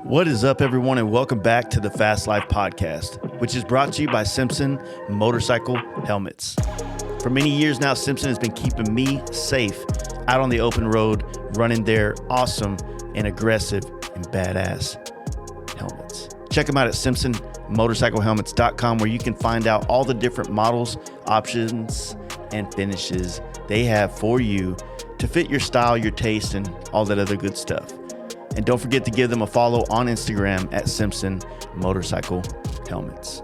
What is up, everyone, and welcome back to the Fast Life Podcast, which is brought to you by Simpson Motorcycle Helmets. For many years now, Simpson has been keeping me safe out on the open road, running their awesome and aggressive and badass helmets. Check them out at simpsonmotorcyclehelmets.com, where you can find out all the different models, options, and finishes they have for you to fit your style, your taste, and all that other good stuff. And don't forget to give them a follow on Instagram at Simpson Motorcycle Helmets.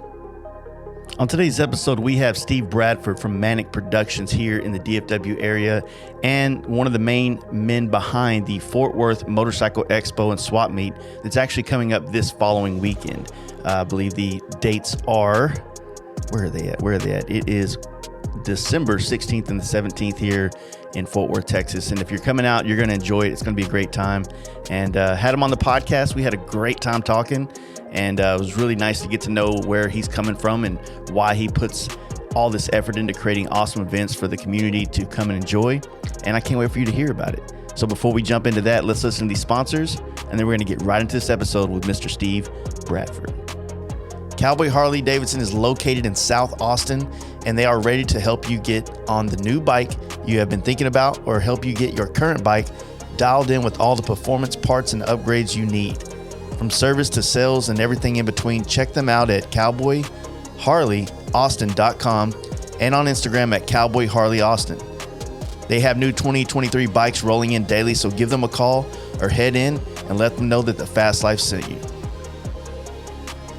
On today's episode, we have Steve Bradford from Maniak Productions here in the DFW area and one of the main men behind the Fort Worth Motorcycle Expo and Swap Meet that's actually coming up this following weekend. I believe the dates are, where are they at? It is December 16th and the 17th here in Fort Worth, Texas. And if you're coming out, you're going to enjoy it. It's going to be a great time. And had him on the podcast. We had a great time talking. And it was really nice to get to know where he's coming from and why he puts all this effort into creating awesome events for the community to come and enjoy. And I can't wait for you to hear about it. So before we jump into that, let's listen to these sponsors. And then we're going to get right into this episode with Mr. Steve Bradford. Cowboy Harley Davidson is located in South Austin, and they are ready to help you get on the new bike you have been thinking about or help you get your current bike dialed in with all the performance parts and upgrades you need. From service to sales and everything in between, check them out at cowboyharleyaustin.com and on Instagram at cowboyharleyaustin. They have new 2023 bikes rolling in daily, so give them a call or head in and let them know that the Fast Life sent you.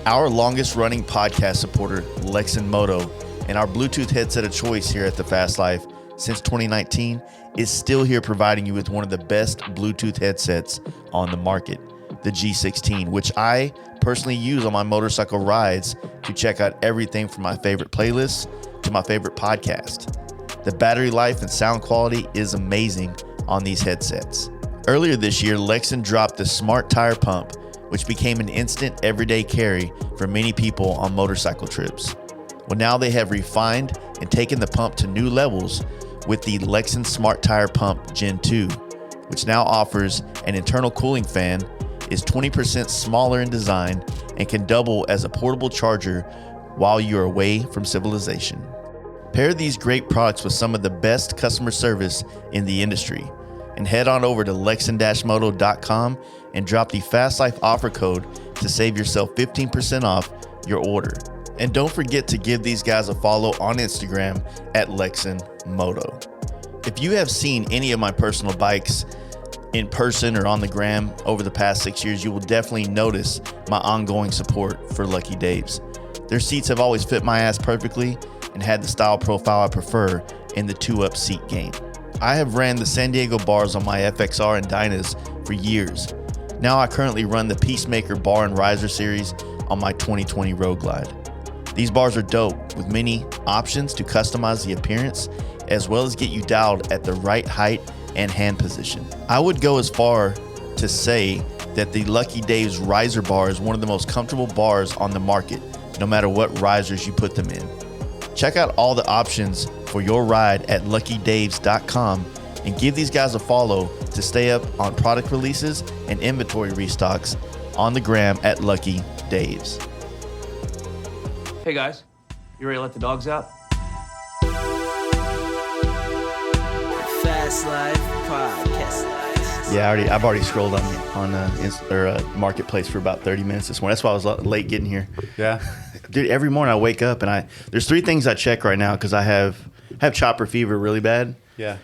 Our longest running podcast supporter, Lexin Moto, and our Bluetooth headset of choice here at the Fast Life since 2019 is still here providing you with one of the best Bluetooth headsets on the market, the G16, which I personally use on my motorcycle rides to check out everything from my favorite playlists to my favorite podcast. The battery life and sound quality is amazing on these headsets. Earlier this year, Lexin dropped the Smart Tire Pump, which became an instant everyday carry for many people on motorcycle trips. Well, now they have refined and taken the pump to new levels with the Lexin Smart Tire Pump Gen 2, which now offers an internal cooling fan, is 20% smaller in design, and can double as a portable charger while you're away from civilization. Pair these great products with some of the best customer service in the industry, and head on over to lexin-moto.com and drop the Fast Life offer code to save yourself 15% off your order. And don't forget to give these guys a follow on Instagram at Lexin Moto. If you have seen any of my personal bikes in person or on the gram over the past 6 years, you will definitely notice my ongoing support for Lucky Dave's. Their seats have always fit my ass perfectly and had the style profile I prefer in the 2-up seat game. I have ran the San Diego bars on my FXR and Dynas for years. Now I currently run the Peacemaker bar and riser series on my 2020 Road Glide. These bars are dope with many options to customize the appearance as well as get you dialed at the right height and hand position. I would go as far to say that the Lucky Dave's riser bar is one of the most comfortable bars on the market, no matter what risers you put them in. Check out all the options for your ride at luckydaves.com and give these guys a follow to stay up on product releases and inventory restocks on the gram at Lucky Daves. Hey guys, you ready to let the dogs out? Fast Life Podcast. Yeah, I've already scrolled on Marketplace for about 30 minutes this morning. That's why I was late getting here. Yeah. Dude, every morning I wake up and there's 3 things I check right now because I have chopper fever really bad. Yeah.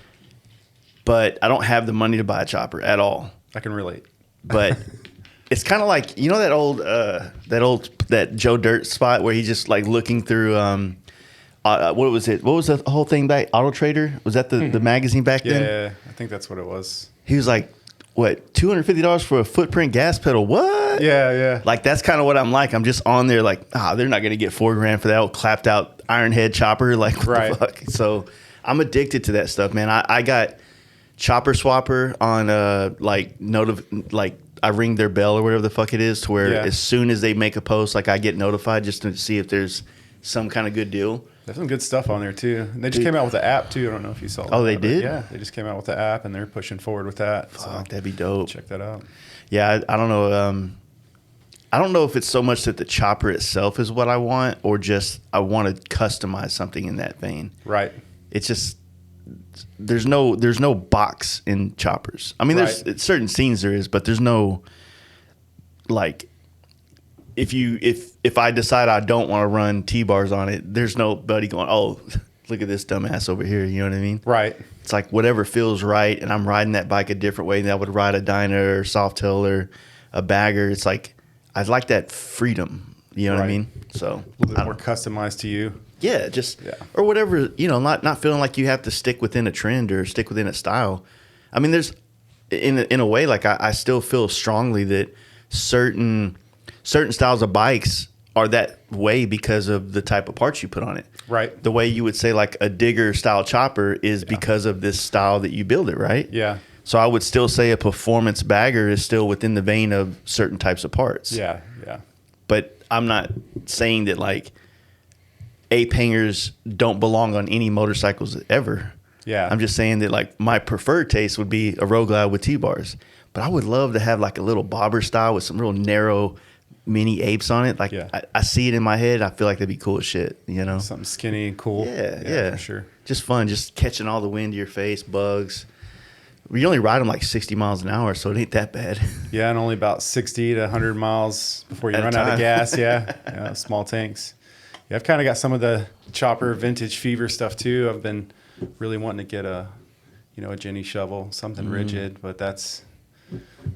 But I don't have the money to buy a chopper at all. I can relate. But it's kind of like, you know, that Joe Dirt spot where he's just like looking through, what was it? What was the whole thing back? Auto Trader? Was that the magazine back then? Yeah, I think that's what it was. He was like, what, $250 for a footprint gas pedal? What? Yeah. Like, that's kind of what I'm like. I'm just on there like, they're not going to get $4,000 for that old clapped out iron head chopper. Like, what the fuck? So I'm addicted to that stuff, man. I got Chopper Swapper on I ring their bell or whatever the fuck it is to where as soon as they make a post, like I get notified just to see if there's some kind of good deal. There's some good stuff on there too. And they just came out with the app too. I don't know if you saw. Oh, they did? Yeah, they just came out with the app and they're pushing forward with that. Fuck, that'd be dope. Check that out. Yeah, I don't know. I don't know if it's so much that the chopper itself is what I want, or just I want to customize something in that vein. Right. It's just there's no box in choppers. I mean, there's certain scenes there is, but there's no like if I decide I don't want to run T-bars on it, there's nobody going, oh, look at this dumbass over here. You know what I mean? Right. It's like whatever feels right, and I'm riding that bike a different way than I would ride a Dyna or Softail or a Bagger. It's like I like that freedom. You know what I mean? So a little bit more customized to you. Yeah, or whatever, not feeling like you have to stick within a trend or stick within a style. I mean, there's in a way, like I still feel strongly that certain styles of bikes are that way because of the type of parts you put on it. Right. The way you would say like a digger style chopper is because of this style that you build it, right? Yeah. So I would still say a performance bagger is still within the vein of certain types of parts. Yeah, yeah. But I'm not saying that like ape hangers don't belong on any motorcycles ever. Yeah. I'm just saying that like my preferred taste would be a Road Glide with T-bars. But I would love to have like a little bobber style with some real narrow mini apes on it. Like I see it in my head. I feel like that'd be cool as shit, Something skinny and cool. Yeah. For sure. Just fun, just catching all the wind to your face, bugs. You only ride them like 60 miles an hour, so it ain't that bad. Yeah, and only about 60 to 100 miles before you At a run out of time. gas. Yeah, small tanks. Yeah, I've kind of got some of the chopper vintage fever stuff too. I've been really wanting to get a Jenny shovel, something rigid, but that's,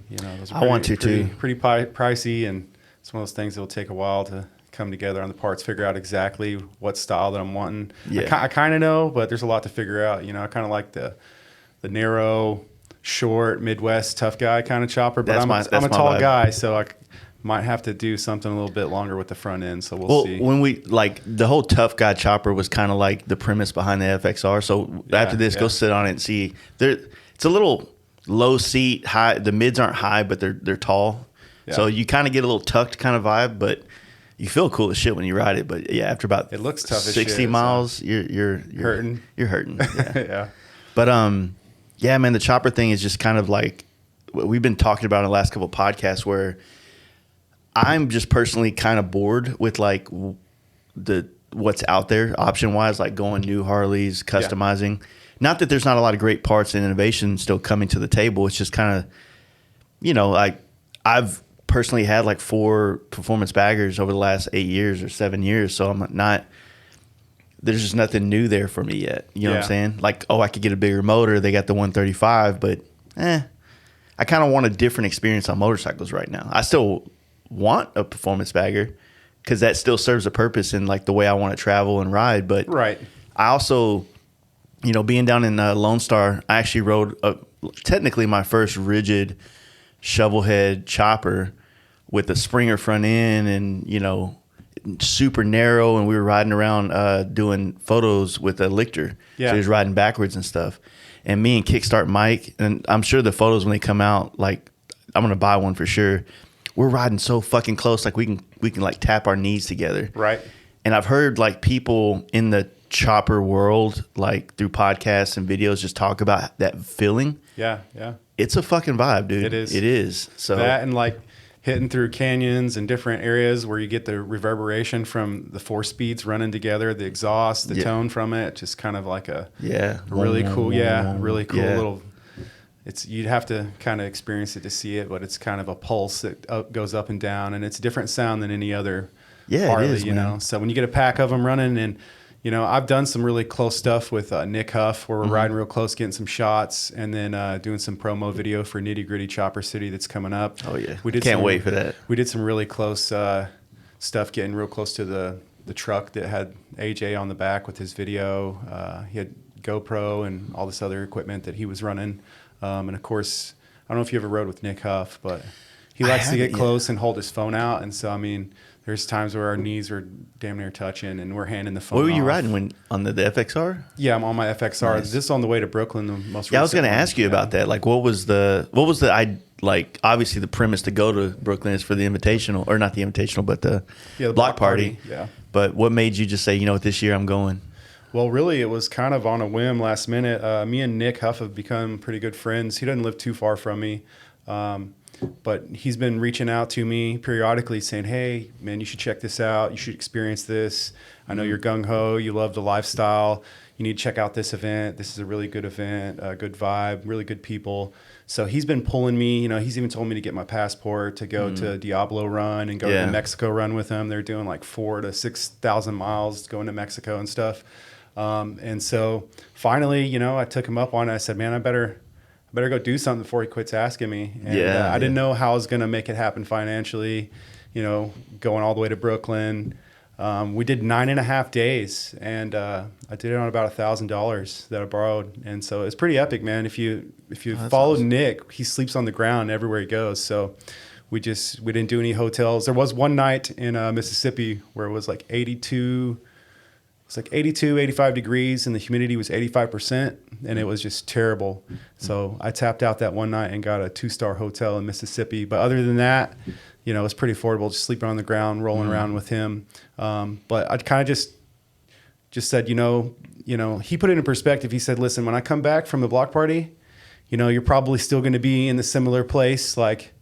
those are I want to too. Pretty pricey, and it's one of those things that will take a while to come together on the parts, figure out exactly what style that I'm wanting. Yeah. I kind of know, but there's a lot to figure out. I kind of like the narrow, short, Midwest tough guy kind of chopper, but I'm a tall guy, so I might have to do something a little bit longer with the front end. So we'll see. When we like the whole tough guy chopper was kind of like the premise behind the FXR. So after this, go sit on it and see. It's a little low seat, high. The mids aren't high, but they're tall. Yeah. So you kind of get a little tucked kind of vibe, but you feel cool as shit when you ride it. But yeah, after about it looks tough 60 as shit, miles, so. you're hurting. You're hurting. Yeah. Yeah. But yeah, man, the chopper thing is just kind of like what we've been talking about in the last couple of podcasts, where I'm just personally kind of bored with like what's out there option wise, like going new Harleys, customizing. Yeah. Not that there's not a lot of great parts and innovation still coming to the table. It's just kind of, like I've personally had like 4 performance baggers over the last 8 years or 7 years. So I'm not, there's just nothing new there for me yet. You know what I'm saying? Like, I could get a bigger motor. They got the 135, but I kind of want a different experience on motorcycles right now. I still want a performance bagger because that still serves a purpose in like the way I want to travel and ride. But I also, being down in Lone Star, I actually rode technically my first rigid shovel head chopper with a Springer front end and, super narrow, and we were riding around doing photos with a Lichter. So he was riding backwards and stuff. And me and Kickstart Mike, and I'm sure the photos when they come out, like I'm gonna buy one for sure. We're riding so fucking close, like we can like tap our knees together. Right. And I've heard like people in the chopper world, like through podcasts and videos, just talk about that feeling. Yeah, yeah. It's a fucking vibe, dude. It is. It is. So that and like hitting through canyons and different areas where you get the reverberation from the 4 speeds running together, the exhaust, the tone from it, just kind of like a really cool, really cool little. It's you'd have to kind of experience it to see it, but it's kind of a pulse that goes up and down, and it's a different sound than any other Harley, it is, man. So when you get a pack of them running, and I've done some really close stuff with Nick Huff, where we're riding real close, getting some shots, and then doing some promo video for Nitty Gritty Chopper City that's coming up. Oh yeah, can't wait for that. We did some really close stuff, getting real close to the truck that had AJ on the back with his video. He had GoPro and all this other equipment that he was running. And of course, I don't know if you ever rode with Nick Huff, but he likes to get close and hold his phone out. And so, I mean, there's times where our knees are damn near touching and we're handing the phone off. What were you riding on the FXR? Yeah, I'm on my FXR. Nice. This is on the way to Brooklyn, the most recent. Yeah, I was going to ask you about that. Like, what was the obviously the premise to go to Brooklyn is for the invitational, or not the invitational, but the block party. Yeah. But what made you just say, this year I'm going? Well, really, it was kind of on a whim last minute. Me and Nick Huff have become pretty good friends. He doesn't live too far from me. But he's been reaching out to me periodically saying, hey, man, you should check this out. You should experience this. I know you're gung-ho. You love the lifestyle. You need to check out this event. This is a really good event, a good vibe, really good people. So he's been pulling me. He's even told me to get my passport to go to Diablo Run and go to the Mexico Run with him. They're doing like 4,000 to 6,000 miles going to Mexico and stuff. And so finally, I took him up on it. I said, man, I better go do something before he quits asking me. And I didn't know how I was going to make it happen financially, going all the way to Brooklyn. We did 9.5 days, and I did it on about $1,000 that I borrowed. And so it's pretty epic, man. If you follow awesome. Nick, he sleeps on the ground everywhere he goes. So we didn't do any hotels. There was one night in Mississippi where it was like 82, 85 degrees, and the humidity was 85%, and it was just terrible. So I tapped out that one night and got a 2-star hotel in Mississippi. But other than that, it was pretty affordable, just sleeping on the ground, rolling around with him. But I kind of just said, he put it in perspective. He said, listen, when I come back from the block party, you're probably still going to be in the similar place. Like,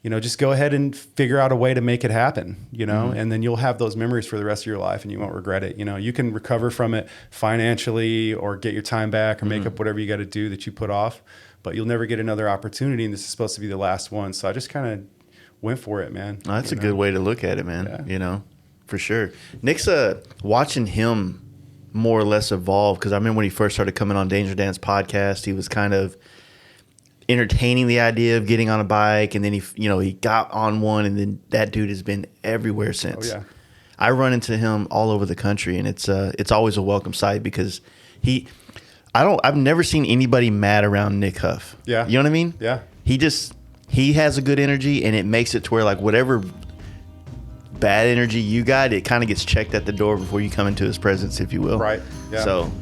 just go ahead and figure out a way to make it happen, and then you'll have those memories for the rest of your life and you won't regret it. You can recover from it financially or get your time back or make up whatever you got to do that you put off, but you'll never get another opportunity. And this is supposed to be the last one. So I just kind of went for it, man. Oh, that's a good way to look at it, man. Yeah. For sure. Nick's watching him more or less evolve, because I remember when he first started coming on Danger Dan's podcast, he was kind of entertaining the idea of getting on a bike, and then he got on one, and then that dude has been everywhere since. Oh yeah. I run into him all over the country, and it's always a welcome sight, because I've never seen anybody mad around Nick Huff. Yeah. You know what I mean? Yeah. He has a good energy, and it makes it to where, like, whatever bad energy you got, it kind of gets checked at the door before you come into his presence, if you will. Right. Yeah. So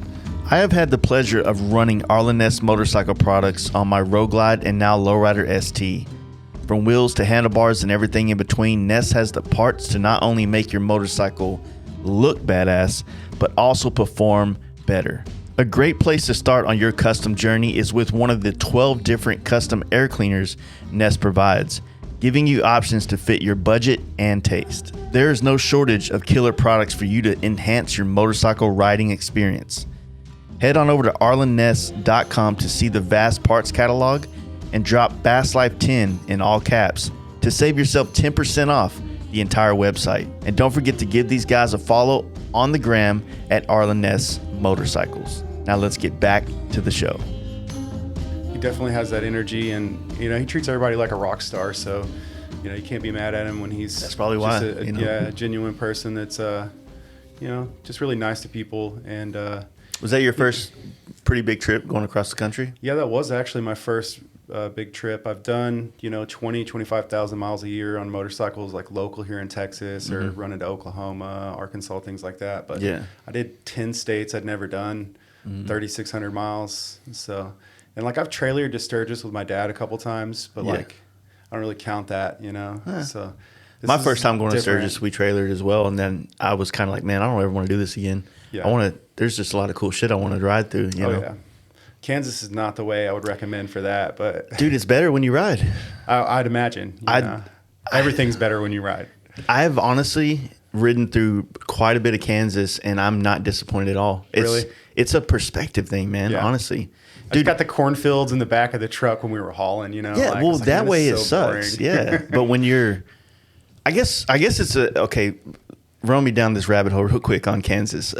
I have had the pleasure of running Arlen Ness motorcycle products on my Road Glide and now Lowrider ST. From wheels to handlebars and everything in between, Ness has the parts to not only make your motorcycle look badass, but also perform better. A great place to start on your custom journey is with one of the 12 different custom air cleaners Ness provides, giving you options to fit your budget and taste. There is no shortage of killer products for you to enhance your motorcycle riding experience. Head on over to arlenness.com to see the vast parts catalog and drop Bass Life 10 in all caps to save yourself 10% off the entire website. And don't forget to give these guys a follow on the gram at Arlen Ness Motorcycles. Now let's get back to the show. He definitely has that energy, and he treats everybody like a rock star. So you can't be mad at him when he's that's probably just why a genuine person that's just really nice to people. And was that your first pretty big trip going across the country? Yeah, that was actually my first big trip. I've done 25,000 miles a year on motorcycles, like local here in Texas, or running to Oklahoma, Arkansas, things like that. But I did 10 states I'd never done, 3,600 miles. So, and like I've trailered to Sturgis with my dad a couple times, but like I don't really count that, So my first time going to Sturgis, we trailered as well, and then I was kind of like, man, I don't ever want to do this again. Yeah. There's just a lot of cool shit I want to ride through. You know? Yeah. Kansas is not the way I would recommend for that, but dude, it's better when you ride. I'd imagine. Everything's better when you ride. I've honestly ridden through quite a bit of Kansas, and I'm not disappointed at all. It's a perspective thing, man. Yeah. Honestly, dude, got the cornfields in the back of the truck when we were hauling. Yeah, well, that way it sucks. Yeah, but when you're, I guess it's okay. Run me down this rabbit hole real quick on Kansas.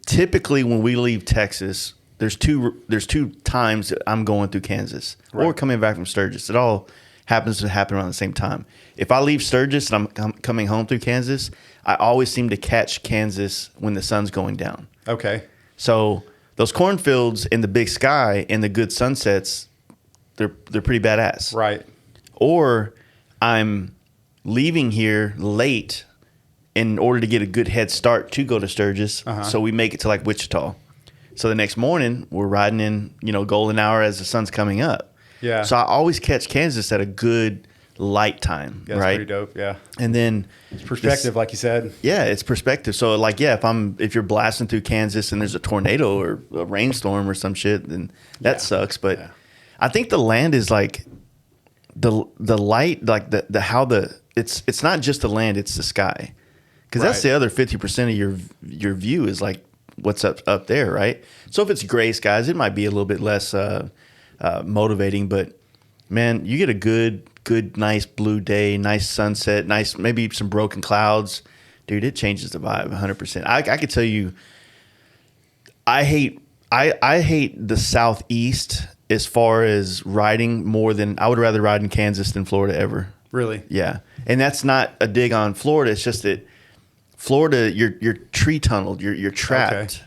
Typically, when we leave Texas, there's two times that I'm going through Kansas or coming back from Sturgis. It all happens to happen around the same time. If I leave Sturgis and I'm coming home through Kansas, I always seem to catch Kansas when the sun's going down. Okay. So those cornfields in the big sky and the good sunsets, they're pretty badass. Right. Or I'm leaving here late in order to get a good head start to go to Sturgis, so we make it to like Wichita. So the next morning we're riding in, golden hour as the sun's coming up. Yeah. So I always catch Kansas at a good light time, yeah, right? That's pretty dope. Yeah. And then it's perspective, like you said. Yeah, it's perspective. So like, if you're blasting through Kansas and there's a tornado or a rainstorm or some shit, then that sucks. But I think the land is like the light, like the how the it's not just the land, it's the sky, because that's the other 50% of your view is like what's up there, right? So if it's gray skies, it might be a little bit less motivating, but man, you get a good nice blue day, nice sunset, nice maybe some broken clouds, dude. It changes the vibe 100%. I could tell you, I hate the Southeast as far as riding more than I would rather ride in Kansas than Florida ever. Really? Yeah. And that's not a dig on Florida. It's just that Florida, you're tree tunneled, you're trapped. Okay.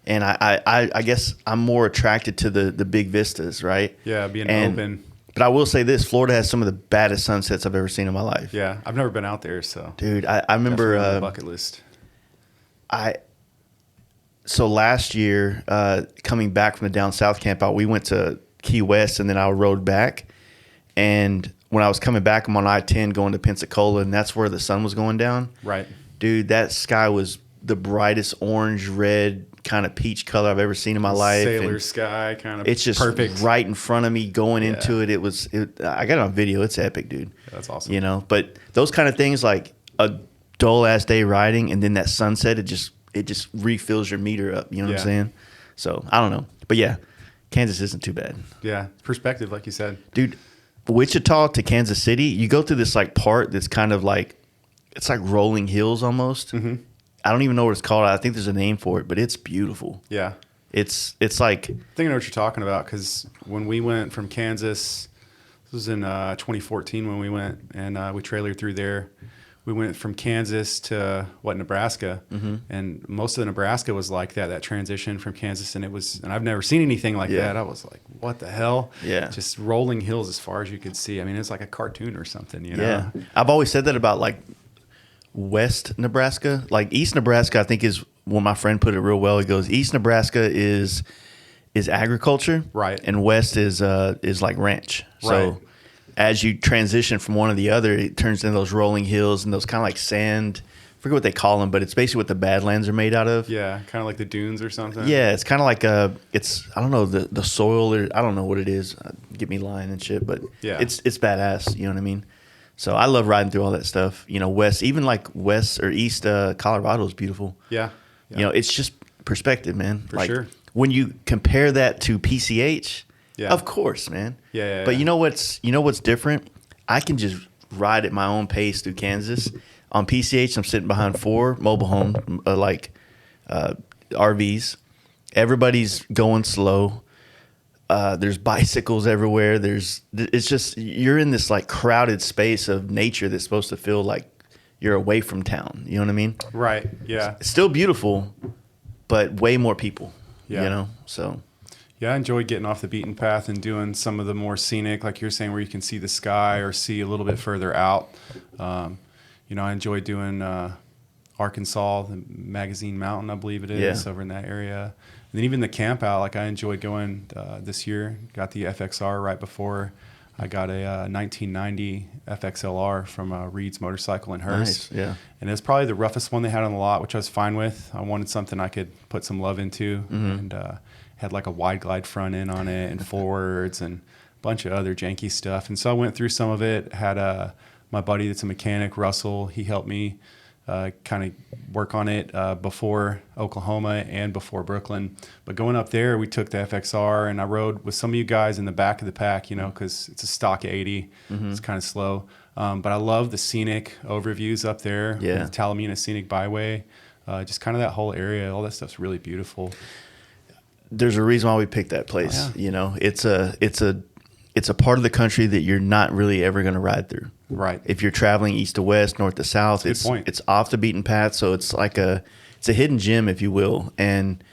And I guess I'm more attracted to the big vistas, right? Yeah, being open. But I will say this, Florida has some of the baddest sunsets I've ever seen in my life. Yeah, I've never been out there, so. Dude, I remember on the bucket list. So last year, coming back from the down south camp out, we went to Key West, and then I rode back. And when I was coming back, I'm on I-10 going to Pensacola, and that's where the sun was going down. Right. Dude, that sky was the brightest orange, red, kind of peach color I've ever seen in my life. Sailor sky, kind of it's just perfect. Right in front of me going into it. I got it on video. It's epic, dude. Yeah, that's awesome. You know, but those kind of things, like a dull-ass day riding, and then that sunset, it just refills your meter up. You know what I'm saying? So, I don't know. But, yeah, Kansas isn't too bad. Yeah, perspective, like you said. Dude, Wichita to Kansas City, you go through this, like, part that's kind of like, it's like rolling hills almost. Mm-hmm. I don't even know what it's called. I think there's a name for it, but it's beautiful. Yeah. It's like... I think I know what you're talking about, because when we went from Kansas, this was in 2014 when we went, and we trailered through there. We went from Kansas to Nebraska, and most of the Nebraska was like that transition from Kansas, and I've never seen anything like that. I was like, what the hell? Yeah. Just rolling hills as far as you could see. I mean, it's like a cartoon or something, you know? Yeah. I've always said that about like West Nebraska. Like East Nebraska, I think is when my friend put it real well. He goes, East Nebraska is agriculture, right, and West is like ranch. So right. As you transition from one to the other, it turns into those rolling hills and those kind of like sand. I forget what they call them, but it's basically what the Badlands are made out of. Yeah, kind of like the dunes or something. Yeah, it's kind of like I don't know, the soil, or I don't know what it is. Get me lying and shit, but yeah, it's badass. You know what I mean? So I love riding through all that stuff. You know, West, even like West or East Colorado is beautiful. Yeah. You know, it's just perspective, man. For sure. When you compare that to PCH, of course, man. Yeah. But you know what's different? I can just ride at my own pace through Kansas. On PCH, I'm sitting behind 4 mobile home RVs. Everybody's going slow. There's bicycles everywhere. It's just, you're in this like crowded space of nature that's supposed to feel like you're away from town. You know what I mean? Right. Yeah. It's still beautiful, but way more people. Yeah. You know. So. Yeah, I enjoy getting off the beaten path and doing some of the more scenic, like you're saying, where you can see the sky or see a little bit further out. You know, I enjoy doing Arkansas, the Magazine Mountain, I believe it is, over in that area. And then even the camp out, like I enjoyed going this year. Got the FXR right before. I got a 1990 FXLR from Reed's Motorcycle in Hearst. Nice, yeah. And it's probably the roughest one they had on the lot, which I was fine with. I wanted something I could put some love into, and had like a wide glide front end on it and forwards and a bunch of other janky stuff. And so I went through some of it. Had my buddy that's a mechanic, Russell. He helped me kind of work on it before Oklahoma and before Brooklyn. But going up there, we took the FXR, and I rode with some of you guys in the back of the pack, you know, because it's a stock 80. It's kind of slow. But I love the scenic overviews up there. Yeah. With the Talamina Scenic Byway. Just kind of that whole area. All that stuff's really beautiful. There's a reason why we picked that place. Oh, yeah. You know, it's a part of the country that you're not really ever going to ride through. Right. If you're traveling east to west, north to south, it's off the beaten path. So it's like it's a hidden gem, if you will. And,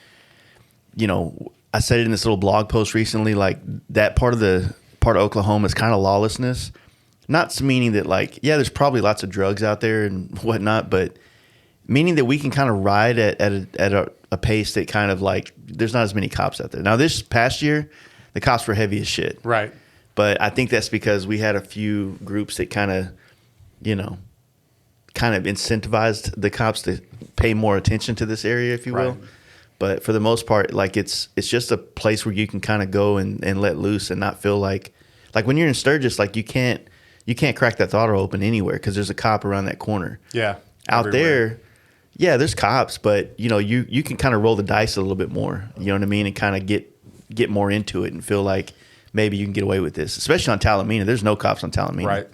you know, I said it in this little blog post recently, like that part of Oklahoma is kind of lawlessness. Not meaning that like, yeah, there's probably lots of drugs out there and whatnot, but meaning that we can kind of ride at a pace that kind of like, there's not as many cops out there. Now this past year, the cops were heavy as shit. Right. But I think that's because we had a few groups that kind of, you know, incentivized the cops to pay more attention to this area, if you will. Right. But for the most part, like it's just a place where you can kind of go and let loose and not feel like like when you're in Sturgis, like you can't crack that throttle open anywhere because there's a cop around that corner. Yeah. Out everywhere. there, yeah, there's cops, but you can kind of roll the dice a little bit more. You know what I mean? And kind of get more into it and feel like maybe you can get away with this, especially on Talamina. There's no cops on Talamina. Right.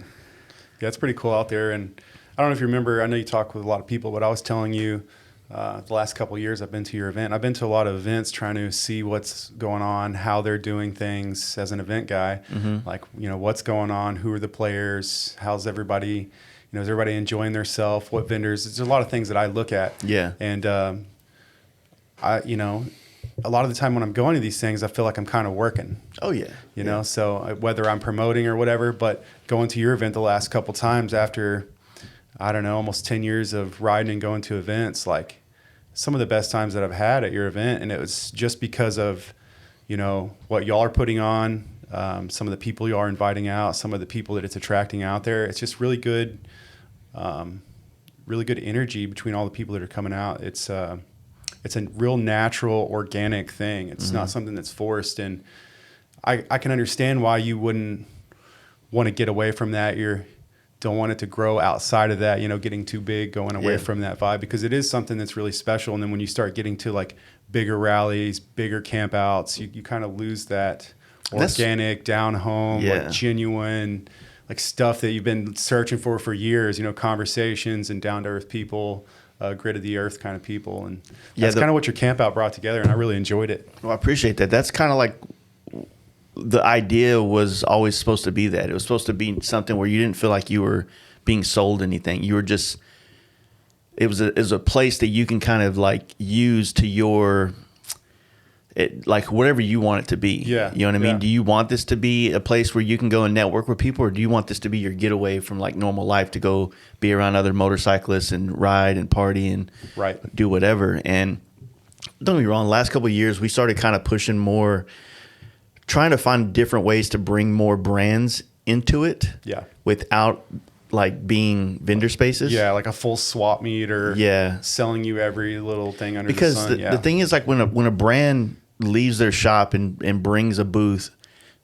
Yeah, it's pretty cool out there. And I don't know if you remember, I know you talk with a lot of people, but I was telling you the last couple of years I've been to your event. I've been to a lot of events trying to see what's going on, how they're doing things as an event guy. Like, what's going on, who are the players, how's everybody, is everybody enjoying themselves, what vendors. There's a lot of things that I look at. Yeah. And, a lot of the time when I'm going to these things, I feel like I'm kind of working. Oh, yeah. You know, so whether I'm promoting or whatever, but going to your event the last couple times after, I don't know, almost 10 years of riding and going to events, like some of the best times that I've had at your event. And it was just because of, what y'all are putting on, some of the people y'all are inviting out, some of the people that it's attracting out there. It's just really good energy between all the people that are coming out. It's a real natural, organic thing. It's not something that's forced. And I can understand why you wouldn't want to get away from that. You don't want it to grow outside of that, getting too big, going away from that vibe, because it is something that's really special. And then when you start getting to like bigger rallies, bigger camp outs, you kind of lose that organic, down home, like genuine, like stuff that you've been searching for years, conversations and down to earth people. Grit of the earth kind of people, and that's kind of what your camp out brought together, and I really enjoyed it. Well, I appreciate that. That's kind of like the idea was always supposed to be that. It was supposed to be something where you didn't feel like you were being sold anything. You were just, it was a place that you can kind of like use to your, like whatever you want it to be. Yeah. You know what I mean? Do you want this to be a place where you can go and network with people, or do you want this to be your getaway from like normal life to go be around other motorcyclists and ride and party and do whatever? And don't get me wrong, the last couple of years we started kind of pushing more, trying to find different ways to bring more brands into it. Yeah. Without like being vendor spaces. Yeah, like a full swap meet or selling you every little thing under the sun. Because the thing is, like when a brand leaves their shop and brings a booth,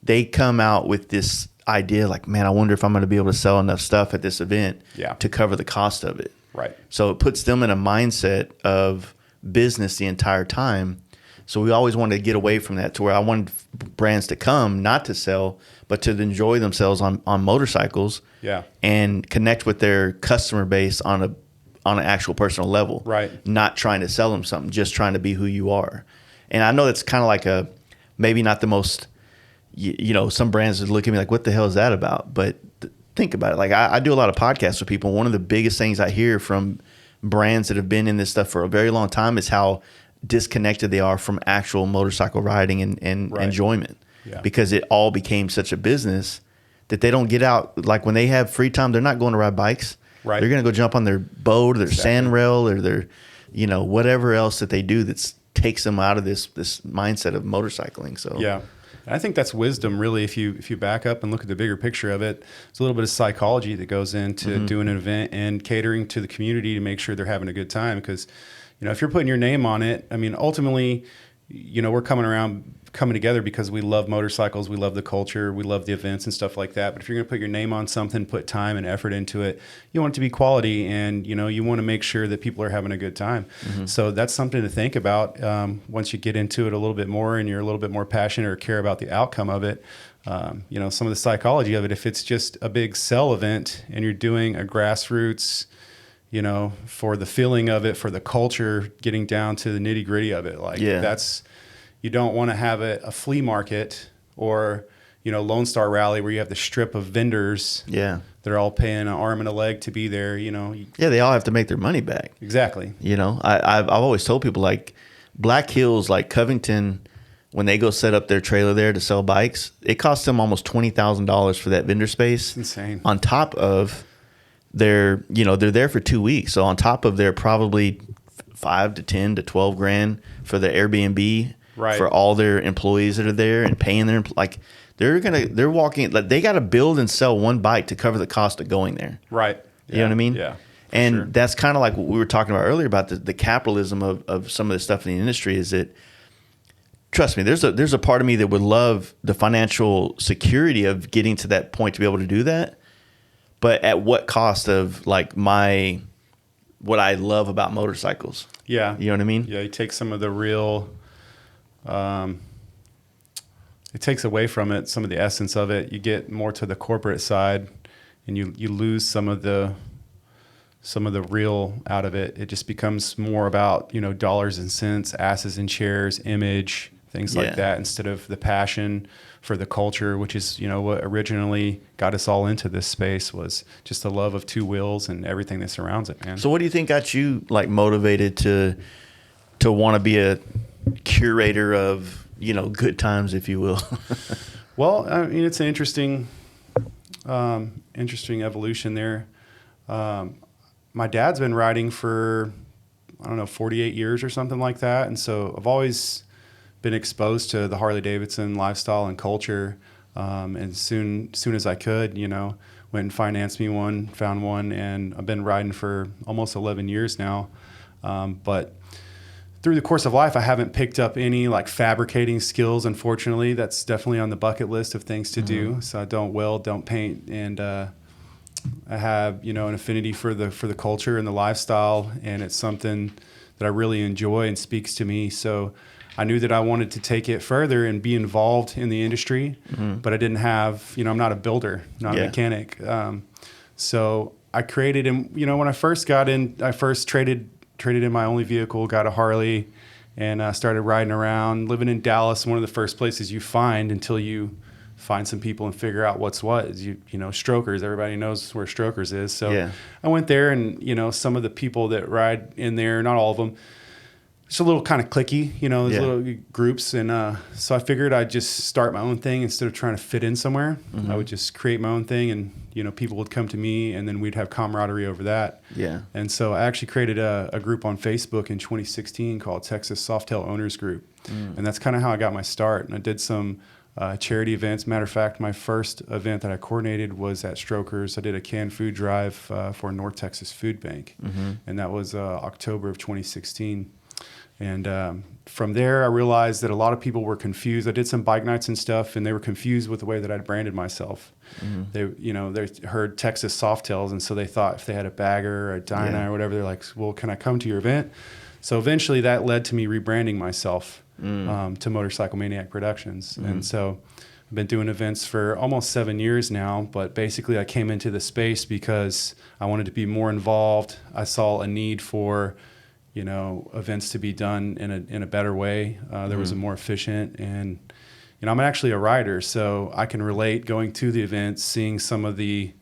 they come out with this idea like, man, I wonder if I'm going to be able to sell enough stuff at this event to cover the cost of it. Right. So it puts them in a mindset of business the entire time. So we always wanted to get away from that, to where I wanted brands to come not to sell, but to enjoy themselves on motorcycles and connect with their customer base on an actual personal level. Right. Not trying to sell them something, just trying to be who you are. And I know that's kind of like maybe not the most, some brands would look at me like, what the hell is that about? But think about it. Like I do a lot of podcasts with people. One of the biggest things I hear from brands that have been in this stuff for a very long time is how disconnected they are from actual motorcycle riding and enjoyment. Yeah. Because it all became such a business that they don't get out. Like when they have free time, they're not going to ride bikes. Right. They're going to go jump on their boat or their sand rail or their, whatever else that they do that's takes them out of this mindset of motorcycling. So yeah, and I think that's wisdom, really. If you back up and look at the bigger picture of it, there's a little bit of psychology that goes into doing an event and catering to the community to make sure they're having a good time. Because if you're putting your name on it, I mean, ultimately, we're coming together because we love motorcycles, we love the culture, we love the events and stuff like that. But if you're going to put your name on something, put time and effort into it, you want it to be quality, and you want to make sure that people are having a good time. So that's something to think about once you get into it a little bit more and you're a little bit more passionate or care about the outcome of it. Some of the psychology of it, if it's just a big sell event and you're doing a grassroots, for the feeling of it, for the culture, getting down to the nitty gritty of it, you don't want to have a flea market or, Lone Star Rally where you have the strip of vendors. Yeah. That are all paying an arm and a leg to be there, Yeah, they all have to make their money back. Exactly. I've always told people, like Black Hills, like Covington, when they go set up their trailer there to sell bikes, it costs them almost $20,000 for that vendor space. It's insane. On top of they're there for 2 weeks. So on top of their probably $5 to $10 to $12,000 for the Airbnb. Right. For all their employees that are there and paying their they're walking, like they got to build and sell one bike to cover the cost of going there. Right. You know what I mean? Yeah. And that's kind of like what we were talking about earlier about the capitalism of some of the stuff in the industry, is that trust me, there's a part of me that would love the financial security of getting to that point to be able to do that. But at what cost of like what I love about motorcycles? Yeah. You know what I mean? Yeah. You take some of the real, it takes away from it, some of the essence of it. You get more to the corporate side and you lose some of the real out of it. It just becomes more about, dollars and cents, asses and chairs, image, things like that, instead of the passion for the culture, which is, what originally got us all into this space, was just the love of two wheels and everything that surrounds it, man. So what do you think got you like motivated to want to be a curator of, good times, if you will? Well, I mean, it's an interesting evolution there. My dad's been riding for, 48 years or something like that. And so I've always been exposed to the Harley Davidson lifestyle and culture. And soon as I could, went and financed me one, found one, and I've been riding for almost 11 years now. But through the course of life, I haven't picked up any like fabricating skills. Unfortunately, that's definitely on the bucket list of things to do. So I don't weld, don't paint, and I have an affinity for the culture and the lifestyle, and it's something that I really enjoy and speaks to me. So I knew that I wanted to take it further and be involved in the industry, but I didn't have, I'm not a builder, not a mechanic. So I created, and when I first got in, I first traded in my only vehicle, got a Harley, and started riding around. Living in Dallas, one of the first places you find until you find some people and figure out what's what is Strokers. Everybody knows where Strokers is. So I went there, and some of the people that ride in there, not all of them, it's a little kind of cliquey, there's little groups. And so I figured I'd just start my own thing instead of trying to fit in somewhere. I would just create my own thing, and people would come to me, and then we'd have camaraderie over that. Yeah. And so I actually created a group on Facebook in 2016 called Texas Softail Owners Group. And that's kind of how I got my start. And I did some charity events. Matter of fact, my first event that I coordinated was at Strokers. I did a canned food drive for North Texas Food Bank. And that was October of 2016. And from there, I realized that a lot of people were confused. I did some bike nights and stuff, and they were confused with the way that I'd branded myself. They heard Texas Softails, and so they thought if they had a Bagger or a Dyna or whatever, they're like, well, can I come to your event? So eventually that led to me rebranding myself to Motorcycle Maniak Productions. And so I've been doing events for almost 7 years now, but basically I came into the space because I wanted to be more involved. I saw a need for events to be done in a better way. There was a more efficient, and I'm actually a rider, so I can relate going to the events, seeing some of the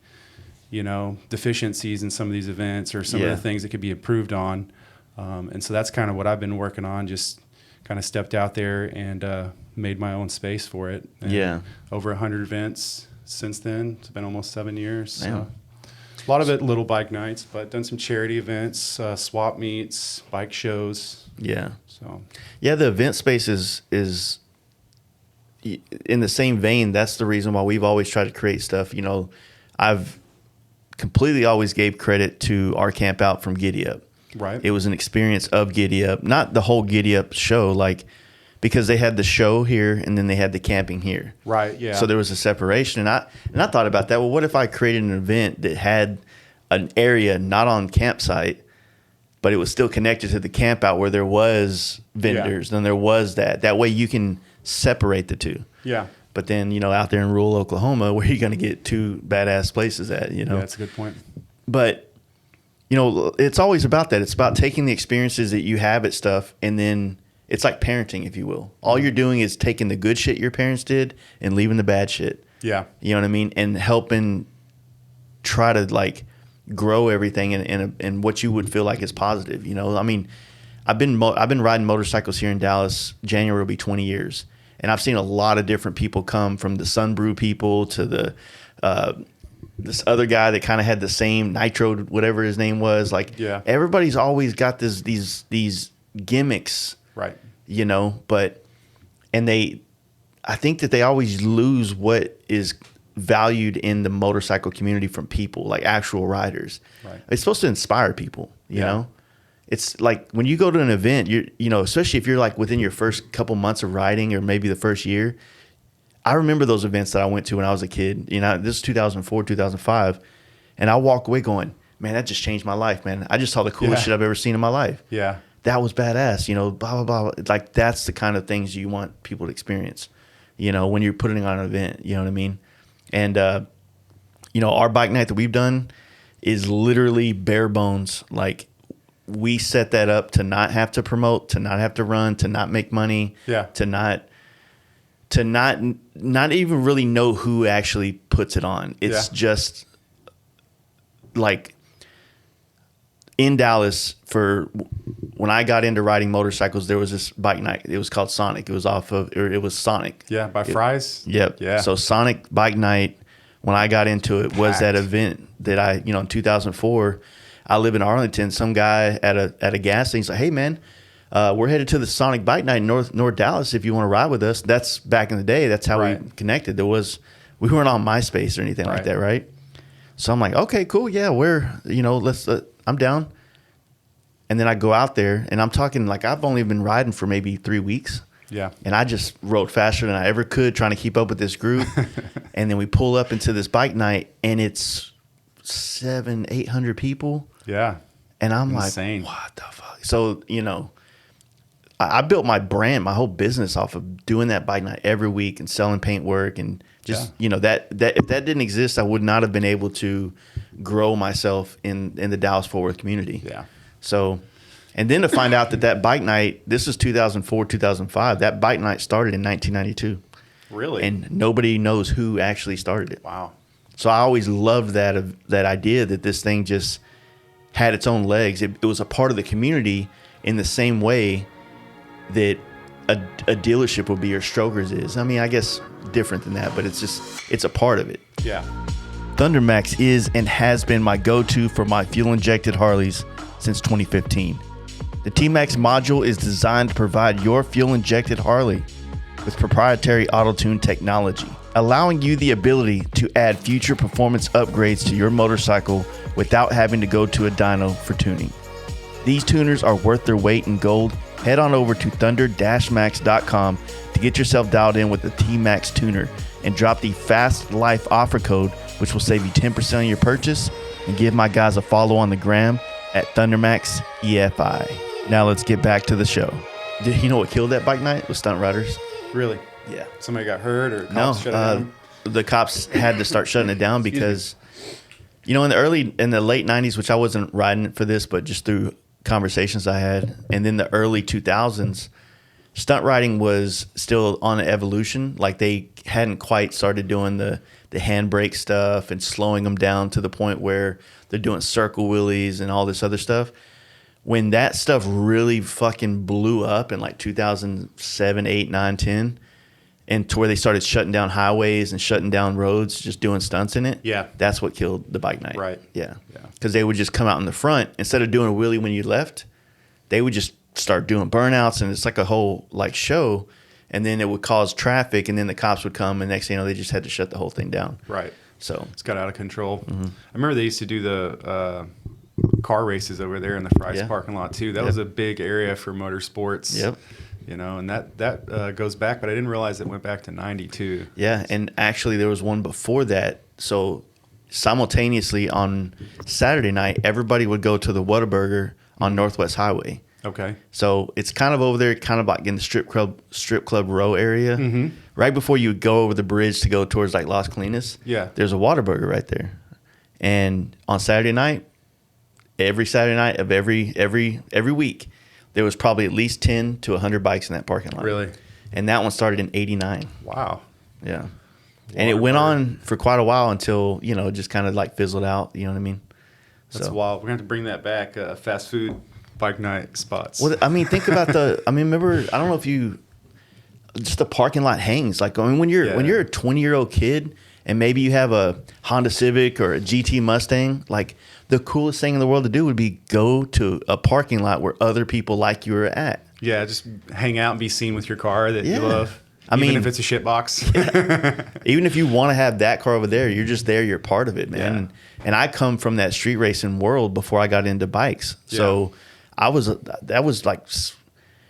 deficiencies in some of these events, or some of the things that could be improved on. And so that's kind of what I've been working on. Just kind of stepped out there and made my own space for it. And over 100 events since then. It's been almost 7 years. So. A lot of it little bike nights, but done some charity events, swap meets, bike shows. Yeah. So. Yeah, the event space is in the same vein. That's the reason why we've always tried to create stuff. I've completely always gave credit to our camp out from Giddy Up. Right. It was an experience of Giddy Up, not the whole Giddy Up show, because they had the show here and then they had the camping here. Right, yeah. So there was a separation. And I thought about that. Well, what if I created an event that had an area not on campsite, but it was still connected to the camp out where there was vendors and there was that. That way you can separate the two. Yeah. But then, out there in rural Oklahoma, where are you going to get two badass places at, Yeah, that's a good point. But, it's always about that. It's about taking the experiences that you have at stuff, and then it's like parenting, if you will. All you're doing is taking the good shit your parents did and leaving the bad shit. Yeah. You know what I mean? And helping try to grow everything in what you would feel like is positive. I mean, I've been riding motorcycles here in Dallas. January will be 20 years. And I've seen a lot of different people come, from the Sunbrew people to the this other guy that kind of had the same Nitro, whatever his name was. Everybody's always got these gimmicks. Right. But I think that they always lose what is valued in the motorcycle community from people, like actual riders. Right. It's supposed to inspire people, you know? it's like when you go to an event, especially if you're like within your first couple months of riding or maybe the first year. I remember those events that I went to when I was a kid. This is 2004, 2005. And I walk away going, man, that just changed my life, man. I just saw the coolest shit I've ever seen in my life. Yeah. That was badass, blah, blah, blah. Like, that's the kind of things you want people to experience, when you're putting on an event, you know what I mean? And, our bike night that we've done is literally bare bones. Like, we set that up to not have to promote, to not have to run, to not make money, to not even really know who actually puts it on. It's just like in Dallas when I got into riding motorcycles, there was this bike night. It was called Sonic. It was Sonic. Yeah, by Fry's. Yep. Yeah. So Sonic bike night, when I got into it, was that event that in 2004. I live in Arlington. Some guy at a gas station, he's like, "Hey man, we're headed to the Sonic Bike Night in North Dallas. If you want to ride with us." That's back in the day. That's how we connected. We weren't on MySpace or anything like that, right? So I'm like, okay, cool, yeah, let's. I'm down. And then I go out there, and I'm talking like I've only been riding for maybe 3 weeks. Yeah. And I just rode faster than I ever could, trying to keep up with this group. And then we pull up into this bike night, and it's 700-800 people. Yeah. And I'm insane. Like, what the fuck? So, I built my brand, my whole business off of doing that bike night every week and selling paintwork and just, that if that didn't exist, I would not have been able to grow myself in the Dallas-Fort Worth community. Yeah. So, and then to find out that bike night, this is 2004, 2005, that bike night started in 1992. Really? And nobody knows who actually started it. Wow. So I always loved that idea that this thing just had its own legs. It was a part of the community in the same way that a dealership would be or Strokers is. I mean, I guess different than that, but it's a part of it. Yeah. thundermax is and has been my go-to for my fuel-injected Harleys since 2015. The T-Max module is designed to provide your fuel-injected Harley with proprietary auto-tune technology, allowing you the ability to add future performance upgrades to your motorcycle without having to go to a dyno for tuning. These tuners are worth their weight in gold. Head on over to thunder-max.com to get yourself dialed in with the T-Max tuner and drop the Fast Life offer code, which will save you 10% on your purchase, and give my guys a follow on the gram at thundermax EFI. Now let's get back to the show. Did you know what killed that bike night? Was stunt riders. Really? Yeah. Somebody got hurt or cops shut it down? The cops had to start shutting it down because, in the late 90s, which I wasn't riding for this, but just through conversations I had, and then the early 2000s, stunt riding was still on an evolution. Like they hadn't quite started doing the handbrake stuff and slowing them down to the point where they're doing circle wheelies and all this other stuff. When that stuff really fucking blew up in like 2007, 8, 9, 10, and to where they started shutting down highways and shutting down roads, just doing stunts in it. Yeah. That's what killed the bike night. Right. Yeah. Because they would just come out in the front. Instead of doing a wheelie when you left, they would just start doing burnouts, and it's like a whole like show. And then it would cause traffic, and then the cops would come, and next thing you know, they just had to shut the whole thing down. Right. So it's got out of control. Mm-hmm. I remember they used to do the car races over there in the Fry's parking lot too. That was a big area for motorsports. Yep. And that goes back, but I didn't realize it went back to 92. Yeah, and actually there was one before that. So simultaneously on Saturday night, everybody would go to the Whataburger on Northwest Highway. Okay. So it's kind of over there, kind of like in the strip club row area. Mm-hmm. Right before you go over the bridge to go towards like Las Colinas. Yeah. There's a Whataburger right there. And on Saturday night, every Saturday night of every week, there was probably at least 10 to 100 bikes in that parking lot. Really? And that one started in 89. Wow. Yeah. And it went on for quite a while until, it just kind of like fizzled out. You know what I mean? That's wild. We're going to have to bring that back, fast food bike night spots. Well, I mean, think about remember, I don't know if just the parking lot hangs. Like, when you're a 20-year-old kid and maybe you have a Honda Civic or a GT Mustang, like the coolest thing in the world to do would be go to a parking lot where other people like you are at. Yeah, just hang out and be seen with your car that you love. Even if it's a shit box. Even if you want to have that car over there, you're just there. You're part of it, man. Yeah. And I come from that street racing world before I got into bikes. Yeah. So that was like,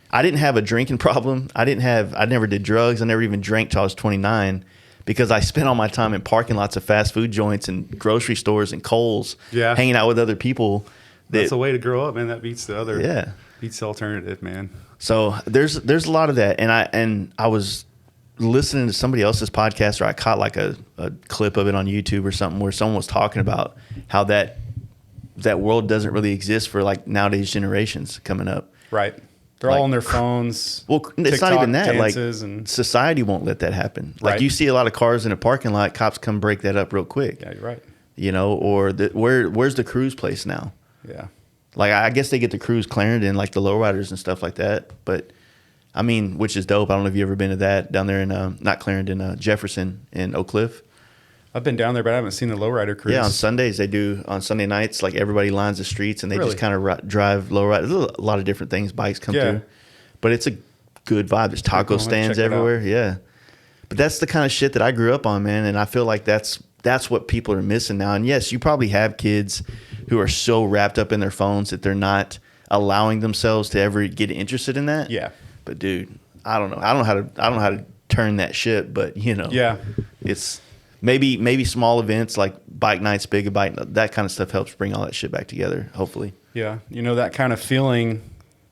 I didn't have a drinking problem. I never did drugs. I never even drank till I was 29 because I spent all my time in parking lots of fast food joints and grocery stores and Kohl's, hanging out with other people. That's a way to grow up, man. That beats the other. Yeah. Beats the alternative, man. So there's a lot of that. And I was listening to somebody else's podcast, or I caught like a clip of it on YouTube or something where someone was talking about how that world doesn't really exist for like nowadays generations coming up. Right. They're all on their phones. Well, it's not even that. Like, and society won't let that happen. Like, Right. you see a lot of cars in a parking lot, cops come break that up real quick. Yeah, you're right. You know, or where's the cruise place now? Yeah. Like, I guess they get the cruise Clarendon, like the lowriders and stuff like that. But, I mean, which is dope. I don't know if you ever been to that down there in, not Clarendon, Jefferson in Oak Cliff. I've been down there, but I haven't seen the lowrider cruise. Yeah, on Sundays they do. On Sunday nights, like everybody lines the streets and they Really? just kind of drive lowrider. There's a lot of different things. Bikes come through, but it's a good vibe. There's taco cool. stands Check it out. everywhere. Yeah, but that's the kind of shit that I grew up on, man. And I feel like that's what people are missing now. And yes, you probably have kids who are so wrapped up in their phones that they're not allowing themselves to ever get interested in that. Yeah. But dude, I don't know. I don't know how to turn that shit. But you know, Yeah. it's. Maybe small events like bike nights, big bike, that kind of stuff helps bring all that shit back together, hopefully. Yeah. You know, that kind of feeling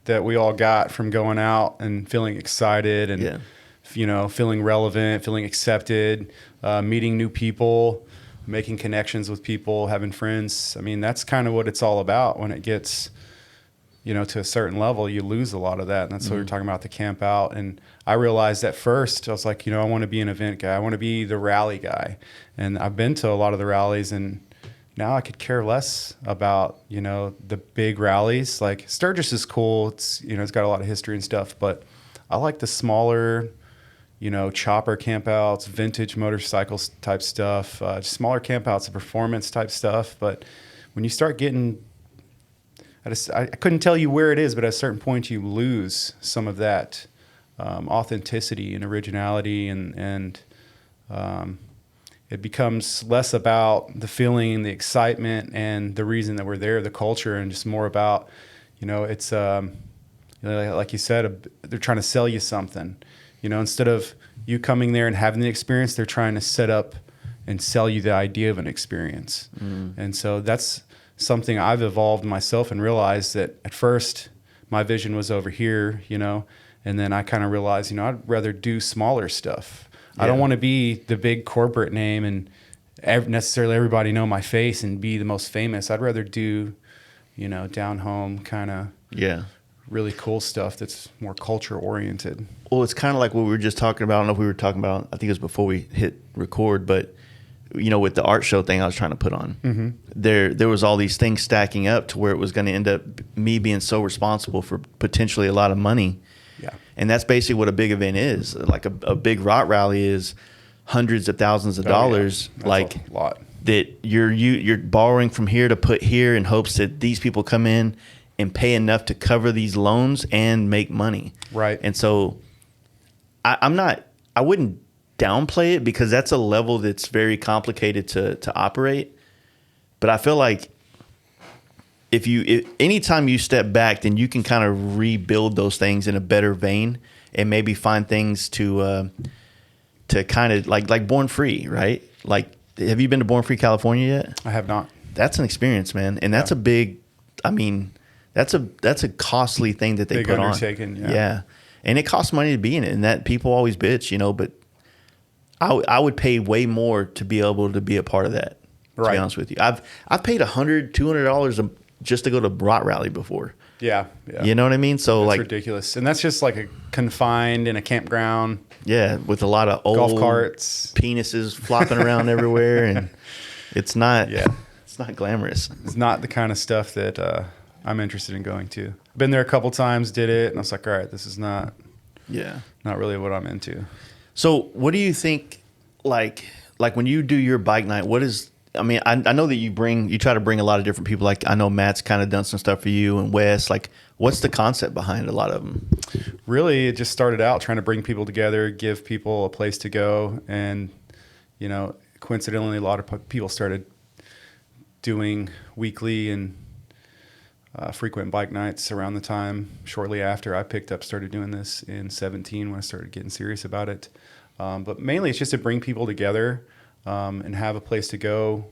that we all got from going out and feeling excited and, you know, feeling relevant, feeling accepted, meeting new people, making connections with people, having friends. I mean, that's kind of what it's all about. When it gets, you know, to a certain level, you lose a lot of that. And that's what we were talking about, the camp out. And I realized at first, I was like, you know, I want to be an event guy. I want to be the rally guy. And I've been to a lot of the rallies, and now I could care less about, you know, the big rallies. Like Sturgis is cool. It's, you know, it's got a lot of history and stuff, but I like the smaller, you know, chopper campouts, vintage motorcycles type stuff, smaller campouts, performance type stuff. But when you start getting, I couldn't tell you where it is, but at a certain point you lose some of that authenticity and originality, and it becomes less about the feeling, the excitement, and the reason that we're there, the culture, and just more about, you know, it's you know, like you said, they're trying to sell you something. You know, instead of you coming there and having the experience, they're trying to set up and sell you the idea of an experience. And so that's something I've evolved myself and realized that at first my vision was over here, you know, and then I kind of realized, you know, I'd rather do smaller stuff. I don't want to be the big corporate name and necessarily everybody know my face and be the most famous. I'd rather do, you know, down home kind of really cool stuff that's more culture oriented. Well, it's kind of like what we were just talking about. I don't know if we were talking about, I think it was before we hit record, but you know, with the art show thing I was trying to put on, there was all these things stacking up to where it was going to end up me being so responsible for potentially a lot of money. Yeah. And that's basically what a big event is. Like a big rot rally is hundreds of thousands of dollars. That's like a lot. That you're borrowing from here to put here in hopes that these people come in and pay enough to cover these loans and make money. Right. And so I wouldn't downplay it because that's a level that's very complicated to operate. But I feel like if anytime you step back, then you can kind of rebuild those things in a better vein and maybe find things to kind of like Born Free, right? Like, have you been to Born Free, California yet? I have not. That's an experience, man. And that's a big, I mean, that's a costly thing that they Big put undertaking, on. yeah. And it costs money to be in it. And that people always bitch, you know, but I would pay way more to be able to be a part of that. To be honest with you, I've paid $100, $200 just to go to Rot Rally before. Yeah. You know what I mean? So that's like ridiculous, and that's just like a confined in a campground. Yeah, with a lot of old golf carts, penises flopping around everywhere, and it's not. Yeah, it's not glamorous. It's not the kind of stuff that I'm interested in going to. Been there a couple times, did it, and I was like, all right, this is not. Yeah. Not really what I'm into. So, what do you think? Like when you do your bike night, what is? I mean, I know that you try to bring a lot of different people. Like I know Matt's kind of done some stuff for you, and Wes. Like, what's the concept behind a lot of them? Really, it just started out trying to bring people together, give people a place to go, and you know, coincidentally, a lot of people started doing weekly and frequent bike nights around the time shortly after I started doing this in 17 when I started getting serious about it. But mainly it's just to bring people together and have a place to go.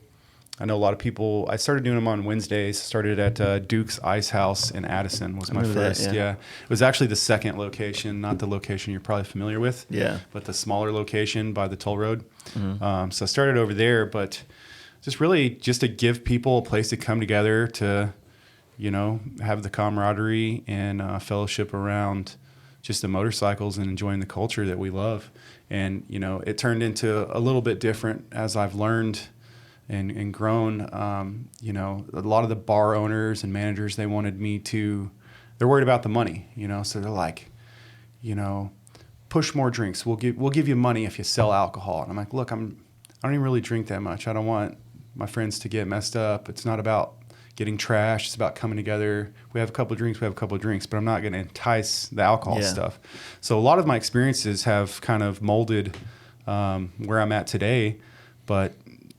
I know a lot of people, I started doing them on Wednesdays, started at Duke's Ice House in Addison was my first. That, yeah. It was actually the second location, not the location you're probably familiar with, but the smaller location by the toll road. Mm-hmm. So I started over there, but just to give people a place to come together to, have the camaraderie and fellowship around just the motorcycles and enjoying the culture that we love. And, it turned into a little bit different as I've learned and grown. A lot of the bar owners and managers, they're worried about the money, so they're like, push more drinks. We'll give you money if you sell alcohol. And I'm like, look, I don't even really drink that much. I don't want my friends to get messed up. It's not about getting trashed. It's about coming together. We have a couple of drinks, but I'm not going to entice the alcohol stuff. So a lot of my experiences have kind of molded where I'm at today. But,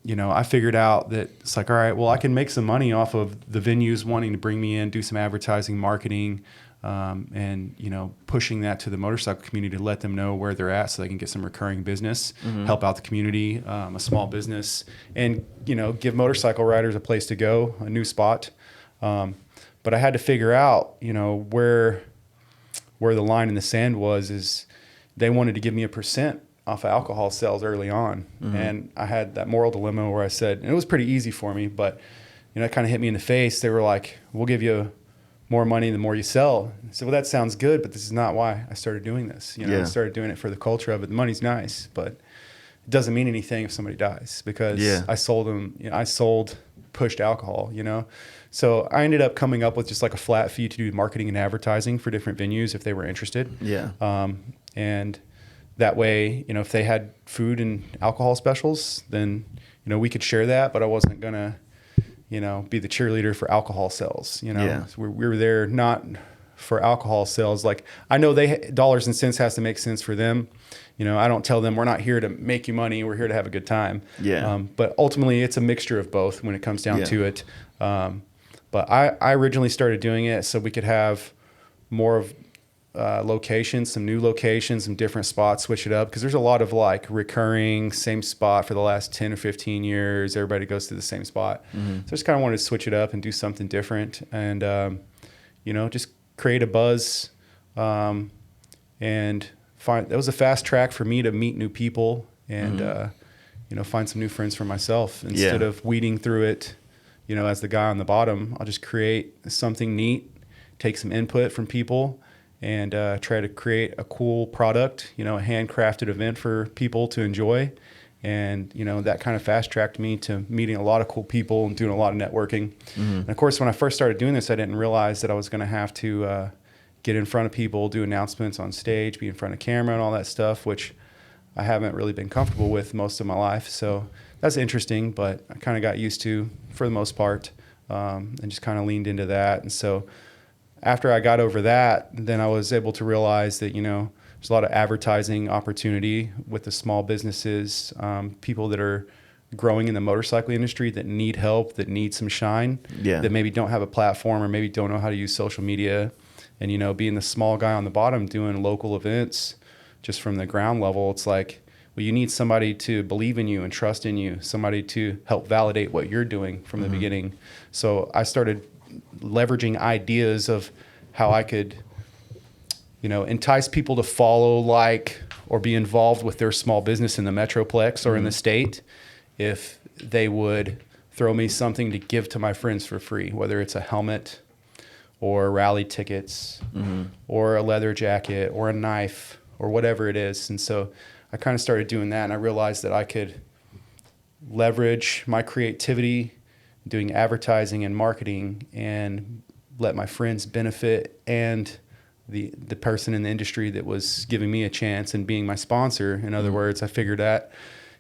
I figured out that it's like, all right, well, I can make some money off of the venues wanting to bring me in, do some advertising, marketing, and, pushing that to the motorcycle community to let them know where they're at so they can get some recurring business, help out the community, a small business, and, give motorcycle riders a place to go, a new spot. But I had to figure out, where the line in the sand is they wanted to give me a % off of alcohol sales early on. Mm-hmm. And I had that moral dilemma where I said, and it was pretty easy for me, but, it kind of hit me in the face. They were like, we'll give you more money the more you sell. I said, well, that sounds good, but this is not why I started doing this. I started doing it for the culture of it. The money's nice, but it doesn't mean anything if somebody dies because I sold them, pushed alcohol, So I ended up coming up with just like a flat fee to do marketing and advertising for different venues if they were interested. Yeah. And that way, if they had food and alcohol specials, then, we could share that, but I wasn't going to, be the cheerleader for alcohol sales, So we were there not for alcohol sales. Like I know dollars and cents has to make sense for them. I don't tell them we're not here to make you money. We're here to have a good time. Yeah. But ultimately it's a mixture of both when it comes down to it. But I originally started doing it so we could have more of locations, some new locations, some different spots, switch it up. Because there's a lot of like recurring same spot for the last 10 or 15 years. Everybody goes to the same spot. Mm-hmm. So I just kind of wanted to switch it up and do something different and, just create a buzz and that was a fast track for me to meet new people and, find some new friends for myself instead of weeding through it, as the guy on the bottom. I'll just create something neat, take some input from people and try to create a cool product, a handcrafted event for people to enjoy. And, that kind of fast tracked me to meeting a lot of cool people and doing a lot of networking. Mm-hmm. And of course, when I first started doing this, I didn't realize that I was going to have to get in front of people, do announcements on stage, be in front of camera and all that stuff, which I haven't really been comfortable with most of my life. So that's interesting, but I kind of got used to for the most part and just kind of leaned into that. And so after I got over that, then I was able to realize that, there's a lot of advertising opportunity with the small businesses, people that are growing in the motorcycle industry that need help, that need some shine, that maybe don't have a platform or maybe don't know how to use social media. And, being the small guy on the bottom doing local events just from the ground level, it's like, well, you need somebody to believe in you and trust in you, somebody to help validate what you're doing from the beginning. So I started leveraging ideas of how I could, entice people to follow, or be involved with their small business in the metroplex or in the state if they would throw me something to give to my friends for free, whether it's a helmet or rally tickets or a leather jacket or a knife or whatever it is. And so I kind of started doing that, and I realized that I could leverage my creativity doing advertising and marketing and let my friends benefit and the person in the industry that was giving me a chance and being my sponsor. In other words, I figured that,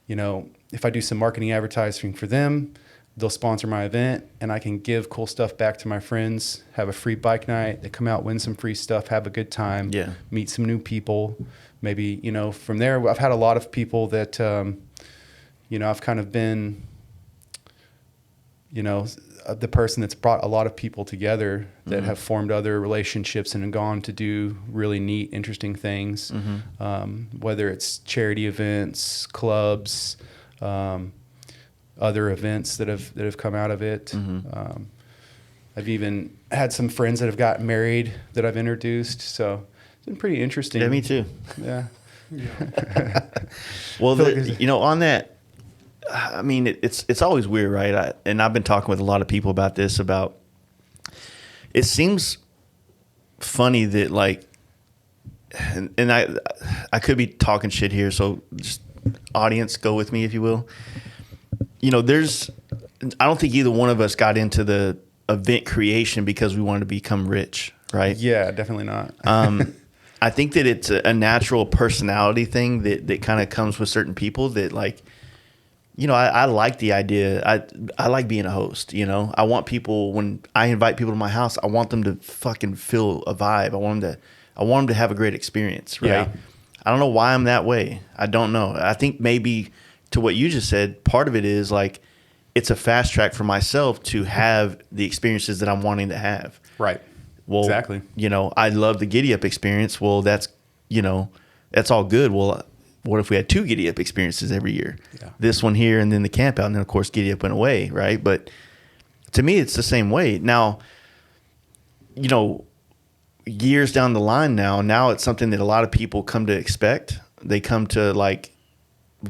if I do some marketing advertising for them, they'll sponsor my event and I can give cool stuff back to my friends, have a free bike night, they come out, win some free stuff, have a good time, meet some new people. Maybe, from there, I've had a lot of people that, I've kind of been, the person that's brought a lot of people together that have formed other relationships and gone to do really neat, interesting things, whether it's charity events, clubs, other events that have come out of it. I've even had some friends that have gotten married that I've introduced. So it's been pretty interesting. Yeah, me too. Yeah. Well, on that, I mean, it's always weird, right? And I've been talking with a lot of people about this. It seems funny that like, and I could be talking shit here, so just audience, go with me if you will. I don't think either one of us got into the event creation because we wanted to become rich, right? Yeah, definitely not. I think that it's a natural personality thing that kind of comes with certain people that like, I like the idea. I like being a host, I want people, when I invite people to my house, I want them to fucking feel a vibe. I want them to have a great experience, right? Yeah. I don't know why I'm that way. I don't know. I think maybe to what you just said, part of it is like, it's a fast track for myself to have the experiences that I'm wanting to have. Right. Well, exactly. I love the Giddy Up experience. Well, that's all good. Well, what if we had 2 Giddy Up experiences every year? Yeah. This one here and then the camp out, and then of course Giddy Up went away, right? But to me, it's the same way. Now, years down the line now it's something that a lot of people come to expect. They come to like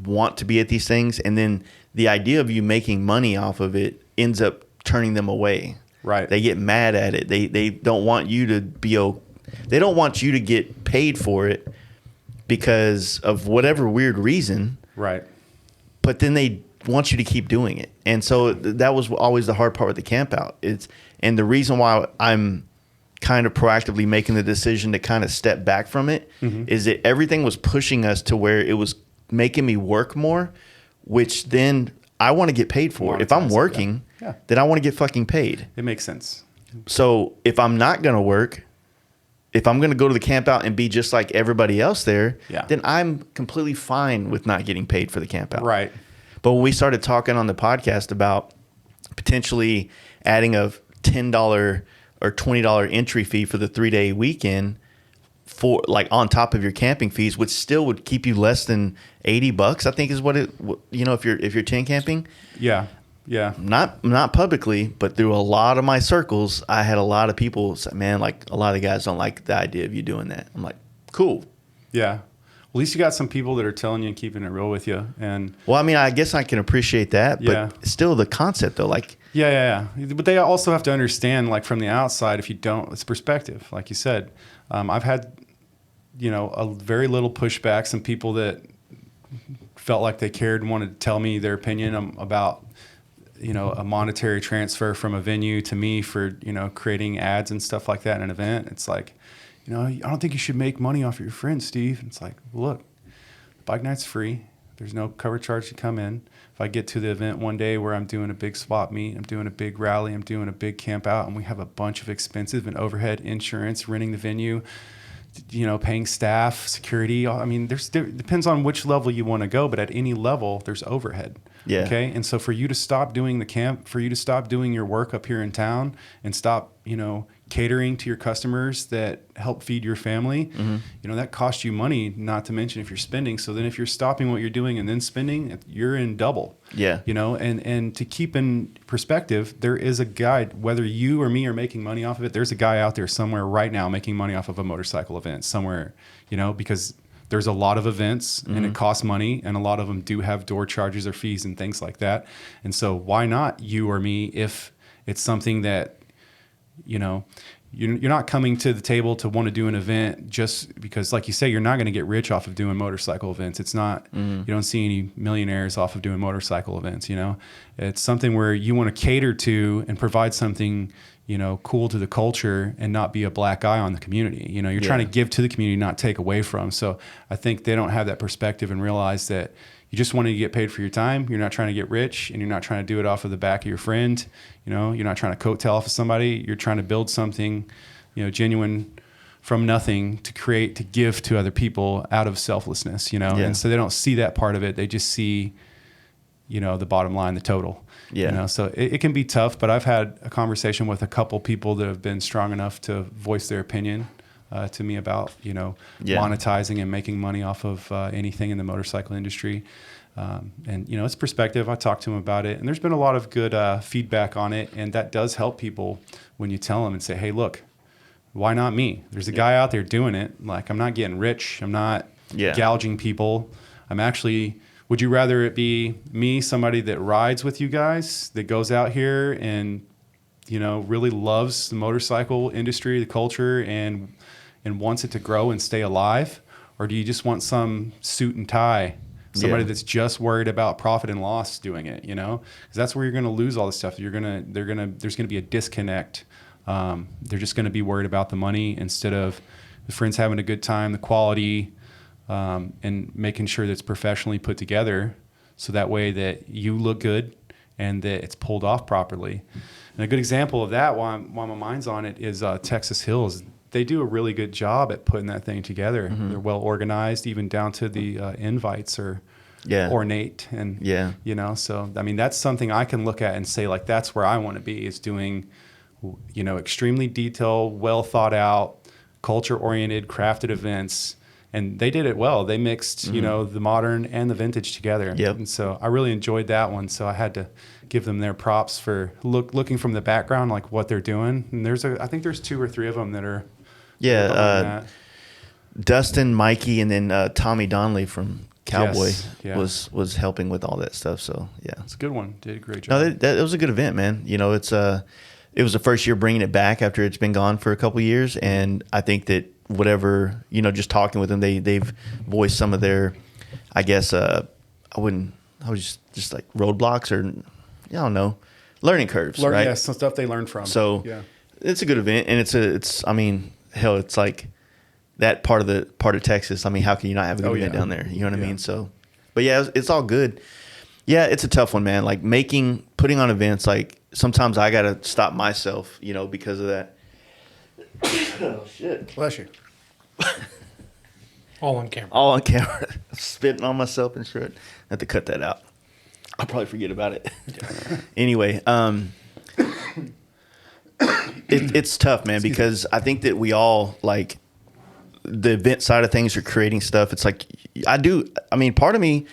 want to be at these things, and then the idea of you making money off of it ends up turning them away. Right. They get mad at it. They don't want you to they don't want you to get paid for it because of whatever weird reason. Right. But then they want you to keep doing it. And so that was always the hard part with the camp out. And the reason why I'm kind of proactively making the decision to kind of step back from it is that everything was pushing us to where it was making me work more, which then I want to get paid for it. If I'm working, then I want to get fucking paid. It makes sense. So if I'm not going to work, if I'm going to go to the camp out and be just like everybody else there, then I'm completely fine with not getting paid for the camp out. Right. But when we started talking on the podcast about potentially adding a $10 or $20 entry fee for the 3-day weekend for like on top of your camping fees, which still would keep you less than $80, I think is what it, if you're tent camping. Yeah. Yeah. Not publicly, but through a lot of my circles, I had a lot of people say, man, like a lot of guys don't like the idea of you doing that. I'm like, cool. Yeah. Well, at least you got some people that are telling you and keeping it real with you. And well, I mean, I guess I can appreciate that, but still the concept though, like, yeah. But they also have to understand, like from the outside, if you don't, it's perspective. Like you said, I've had, a very little pushback. Some people that felt like they cared and wanted to tell me their opinion about, a monetary transfer from a venue to me for, creating ads and stuff like that in an event. It's like, I don't think you should make money off of your friends, Steve. It's like, look, bike night's free. There's no cover charge to come in. If I get to the event one day where I'm doing a big swap meet, I'm doing a big rally, I'm doing a big camp out, and we have a bunch of expensive and overhead insurance, renting the venue, paying staff, security. I mean, depends on which level you want to go, but at any level, there's overhead. Yeah. Okay. And so for you to stop doing the camp, for you to stop doing your work up here in town and stop, catering to your customers that help feed your family, that costs you money, not to mention if you're spending. So then if you're stopping what you're doing and then spending, you're in double. Yeah. And to keep in perspective, there is a guy, whether you or me are making money off of it, there's a guy out there somewhere right now making money off of a motorcycle event somewhere, because there's a lot of events and it costs money, and a lot of them do have door charges or fees and things like that. And so why not you or me if it's something that, you're not coming to the table to want to do an event just because, like you say, you're not going to get rich off of doing motorcycle events. It's not, you don't see any millionaires off of doing motorcycle events, It's something where you want to cater to and provide something, cool to the culture and not be a black eye on the community. You're trying to give to the community, not take away from. So I think they don't have that perspective and realize that you just want to get paid for your time. You're not trying to get rich, and you're not trying to do it off of the back of your friend. You're not trying to coattail off of somebody. You're trying to build something, genuine from nothing to give to other people out of selflessness, And so they don't see that part of it. They just see, the bottom line, the total. Yeah. So it can be tough, but I've had a conversation with a couple people that have been strong enough to voice their opinion to me about, monetizing and making money off of anything in the motorcycle industry. And it's perspective. I talked to them about it, and there's been a lot of good feedback on it. And that does help people when you tell them and say, hey, look, why not me? There's a guy out there doing it. Like, I'm not getting rich. I'm not gouging people. I'm actually, would you rather it be me, somebody that rides with you guys, that goes out here and, really loves the motorcycle industry, the culture, and wants it to grow and stay alive? Or do you just want some suit and tie, somebody that's just worried about profit and loss doing it, Because that's where you're going to lose all this stuff. There's going to be a disconnect. They're just going to be worried about the money instead of the friends having a good time, the quality, and making sure that it's professionally put together so that way that you look good and that it's pulled off properly. And a good example of that, while my mind's on it, is Texas Hills. They do a really good job at putting that thing together. Mm-hmm. They're well organized, even down to the invites are ornate. And, so, that's something I can look at and say, like, that's where I want to be, is doing, extremely detailed, well thought out, culture-oriented, crafted events. And they did it well. They mixed, the modern and the vintage together. Yep. And so I really enjoyed that one. So I had to give them their props for looking from the background, like what they're doing. And I think there's 2 or 3 of them that are. Yeah. Dustin, Mikey, and then Tommy Donnelly from Cowboy was helping with all that stuff. So yeah, it's a good one. Did a great job. No, that was a good event, man. It was the first year bringing it back after it's been gone for a couple of years, and I think that whatever, just talking with them, they've voiced some of their, I guess, I was just like roadblocks or, I don't know, learning curves, right? Yeah, some stuff they learned from. So it's a good event, and it's like that part of Texas. How can you not have a good event down there? You know what I mean? So, but yeah, it's all good. Yeah, it's a tough one, man. Like putting on events, like sometimes I got to stop myself, because of that. Oh, shit. Bless you. All on camera. Spitting on myself and shit. I have to cut that out. I'll probably forget about it. Anyway, it's tough, man, because I think that we all, like, the event side of things are creating stuff. It's like, part of me,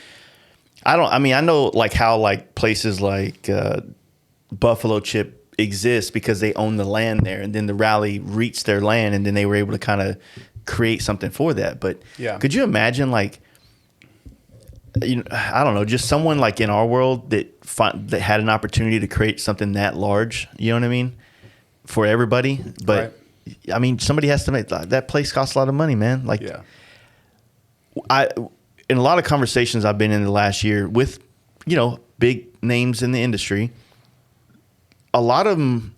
I know, like, how, like, places like Buffalo Chip exist because they own the land there, and then the rally reached their land, and then they were able to kind of create something for that. But could you imagine, like, I don't know, just someone like in our world that had an opportunity to create something that large, you know what I mean, for everybody? But somebody has to make that place costs a lot of money, man. Like, in a lot of conversations I've been in the last year with, big names in the industry, a lot of them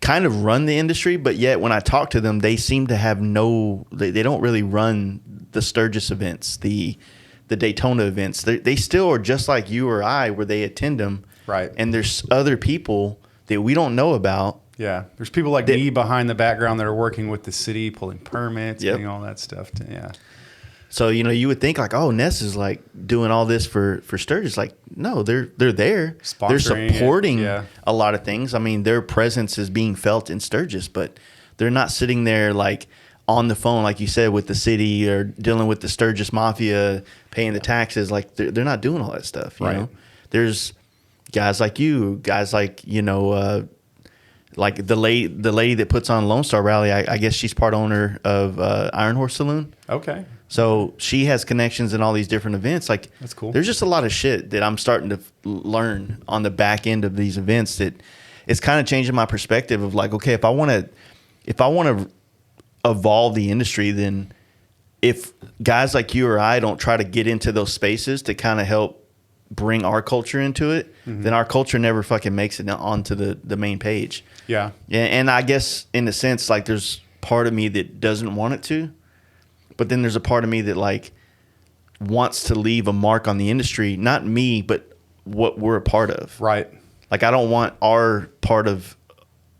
kind of run the industry, but yet when I talk to them, they seem to have they don't really run the Sturgis events, the Daytona events. They still are just like you or I, where they attend them. Right. And there's other people that we don't know about. Yeah. There's people like me behind the background that are working with the city, pulling permits, getting all that stuff. So, you would think like, oh, Ness is like doing all this for Sturgis. Like, no, they're there. Sponsoring they're supporting a lot of things. Their presence is being felt in Sturgis, but they're not sitting there like on the phone, like you said, with the city or dealing with the Sturgis Mafia, paying the taxes. Like, they're not doing all that stuff, you know? There's guys like you, guys like, like the lady that puts on Lone Star Rally. I guess she's part owner of Iron Horse Saloon. Okay. So she has connections in all these different events. Like, that's cool. There's just a lot of shit that I'm starting to learn on the back end of these events that it's kind of changing my perspective of like, okay, if I want to evolve the industry, then if guys like you or I don't try to get into those spaces to kind of help bring our culture into it, then our culture never fucking makes it onto the main page. Yeah. And I guess in a sense, like, there's part of me that doesn't want it to, but then there's a part of me that like wants to leave a mark on the industry, not me, but what we're a part of. Right. Like, I don't want our part of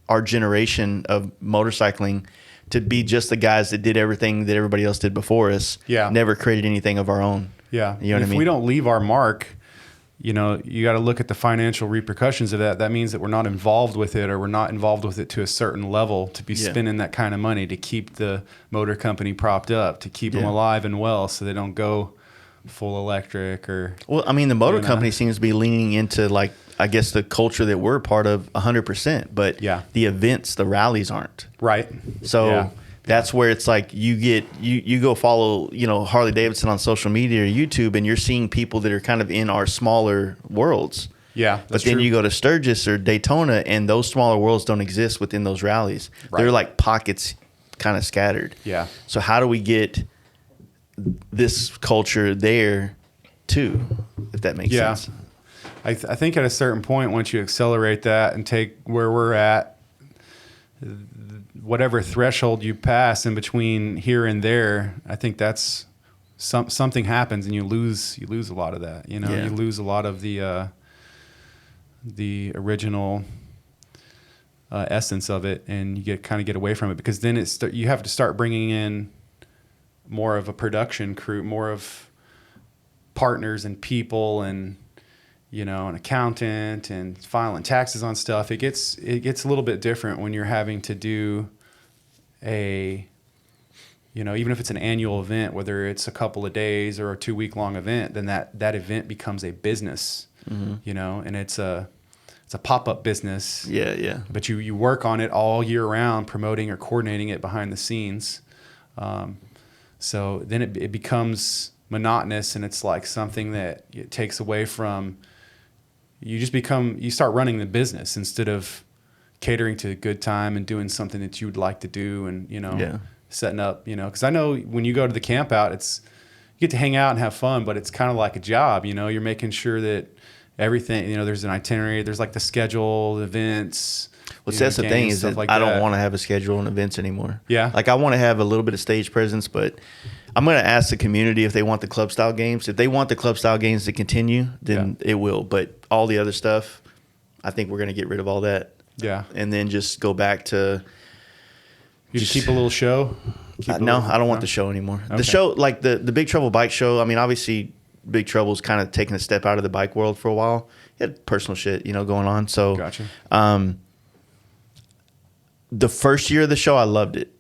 our generation of motorcycling to be just the guys that did everything that everybody else did before us. Yeah. Never created anything of our own. Yeah. You know what I mean? If we don't leave our mark, you know, you got to look at the financial repercussions of that. That means that we're not involved with it, or we're not involved with it to a certain level to be spending that kind of money to keep the motor company propped up, to keep them alive and well, so they don't go full electric or. Well, I mean, the motor company seems to be leaning into, like, I guess the culture that we're a part of 100%, but the events, the rallies aren't. Right. So that's where it's like you go follow, you know, Harley Davidson on social media or YouTube, and you're seeing people that are kind of in our smaller worlds. Yeah. But then you go to Sturgis or Daytona, and those smaller worlds don't exist within those rallies. Right. They're like pockets kind of scattered. Yeah. So how do we get this culture there too, if that makes sense? I think at a certain point, once you accelerate that and take where we're at, whatever threshold you pass in between here and there, I think that's something happens, and you lose a lot of that. You know, you lose a lot of the original essence of it, and you get away from it, because then you have to start bringing in more of a production crew, more of partners and people, and you know, an accountant, and filing taxes on stuff. It gets a little bit different when you're having to do a, you know, even if it's an annual event, whether it's a couple of days or a 2-week-long event, then that event becomes a business, you know, and it's a pop-up business. Yeah. But you work on it all year round, promoting or coordinating it behind the scenes. So then it becomes monotonous, and it's like something that it takes away from. You start running the business instead of catering to a good time and doing something that you would like to do, and, you know, setting up, you know, because I know when you go to the camp out, you get to hang out and have fun, but it's kind of like a job, you know, you're making sure that everything, you know, there's an itinerary, there's like the schedule, events. Well, that's the thing, is that I don't want to have a schedule and events anymore. Yeah. Like, I want to have a little bit of stage presence, but I'm going to ask the community if they want the club style games. If they want the club style games to continue, then it will. But all the other stuff, I think we're going to get rid of all that. Yeah. And then just go back to. You just keep a little show? No, I don't want the show anymore. Okay. The show, like the Big Trouble bike show, I mean, obviously Big Trouble's kind of taking a step out of the bike world for a while. He had personal shit, you know, going on. So, gotcha. The first year of the show, I loved it.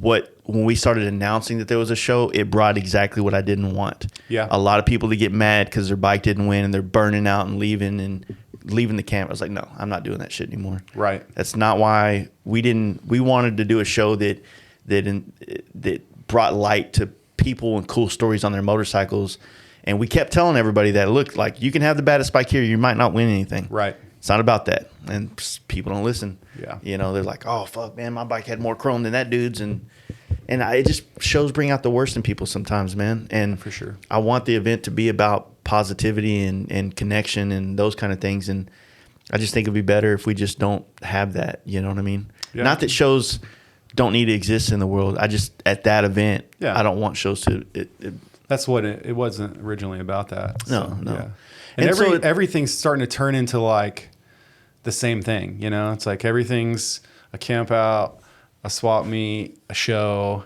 When we started announcing that there was a show, it brought exactly what I didn't want. Yeah. A lot of people to get mad because their bike didn't win, and they're burning out and leaving the camp. I was like, no, I'm not doing that shit anymore. Right. That's not why we wanted to do a show that brought light to people and cool stories on their motorcycles. And we kept telling everybody that, look, like, you can have the baddest bike here, you might not win anything. Right. It's not about that. And people don't listen. Yeah. You know, they're like, oh, fuck, man, my bike had more chrome than that dude's. And it just shows bring out the worst in people sometimes, man. And for sure, I want the event to be about positivity and connection and those kind of things. And I just think it'd be better if we just don't have that. You know what I mean? Yeah. Not that shows don't need to exist in the world. I just, at that event, I don't want shows to. That's what it wasn't originally about that. No. Yeah. And everything's starting to turn into like the same thing. You know, it's like everything's a camp out, a swap meet, a show,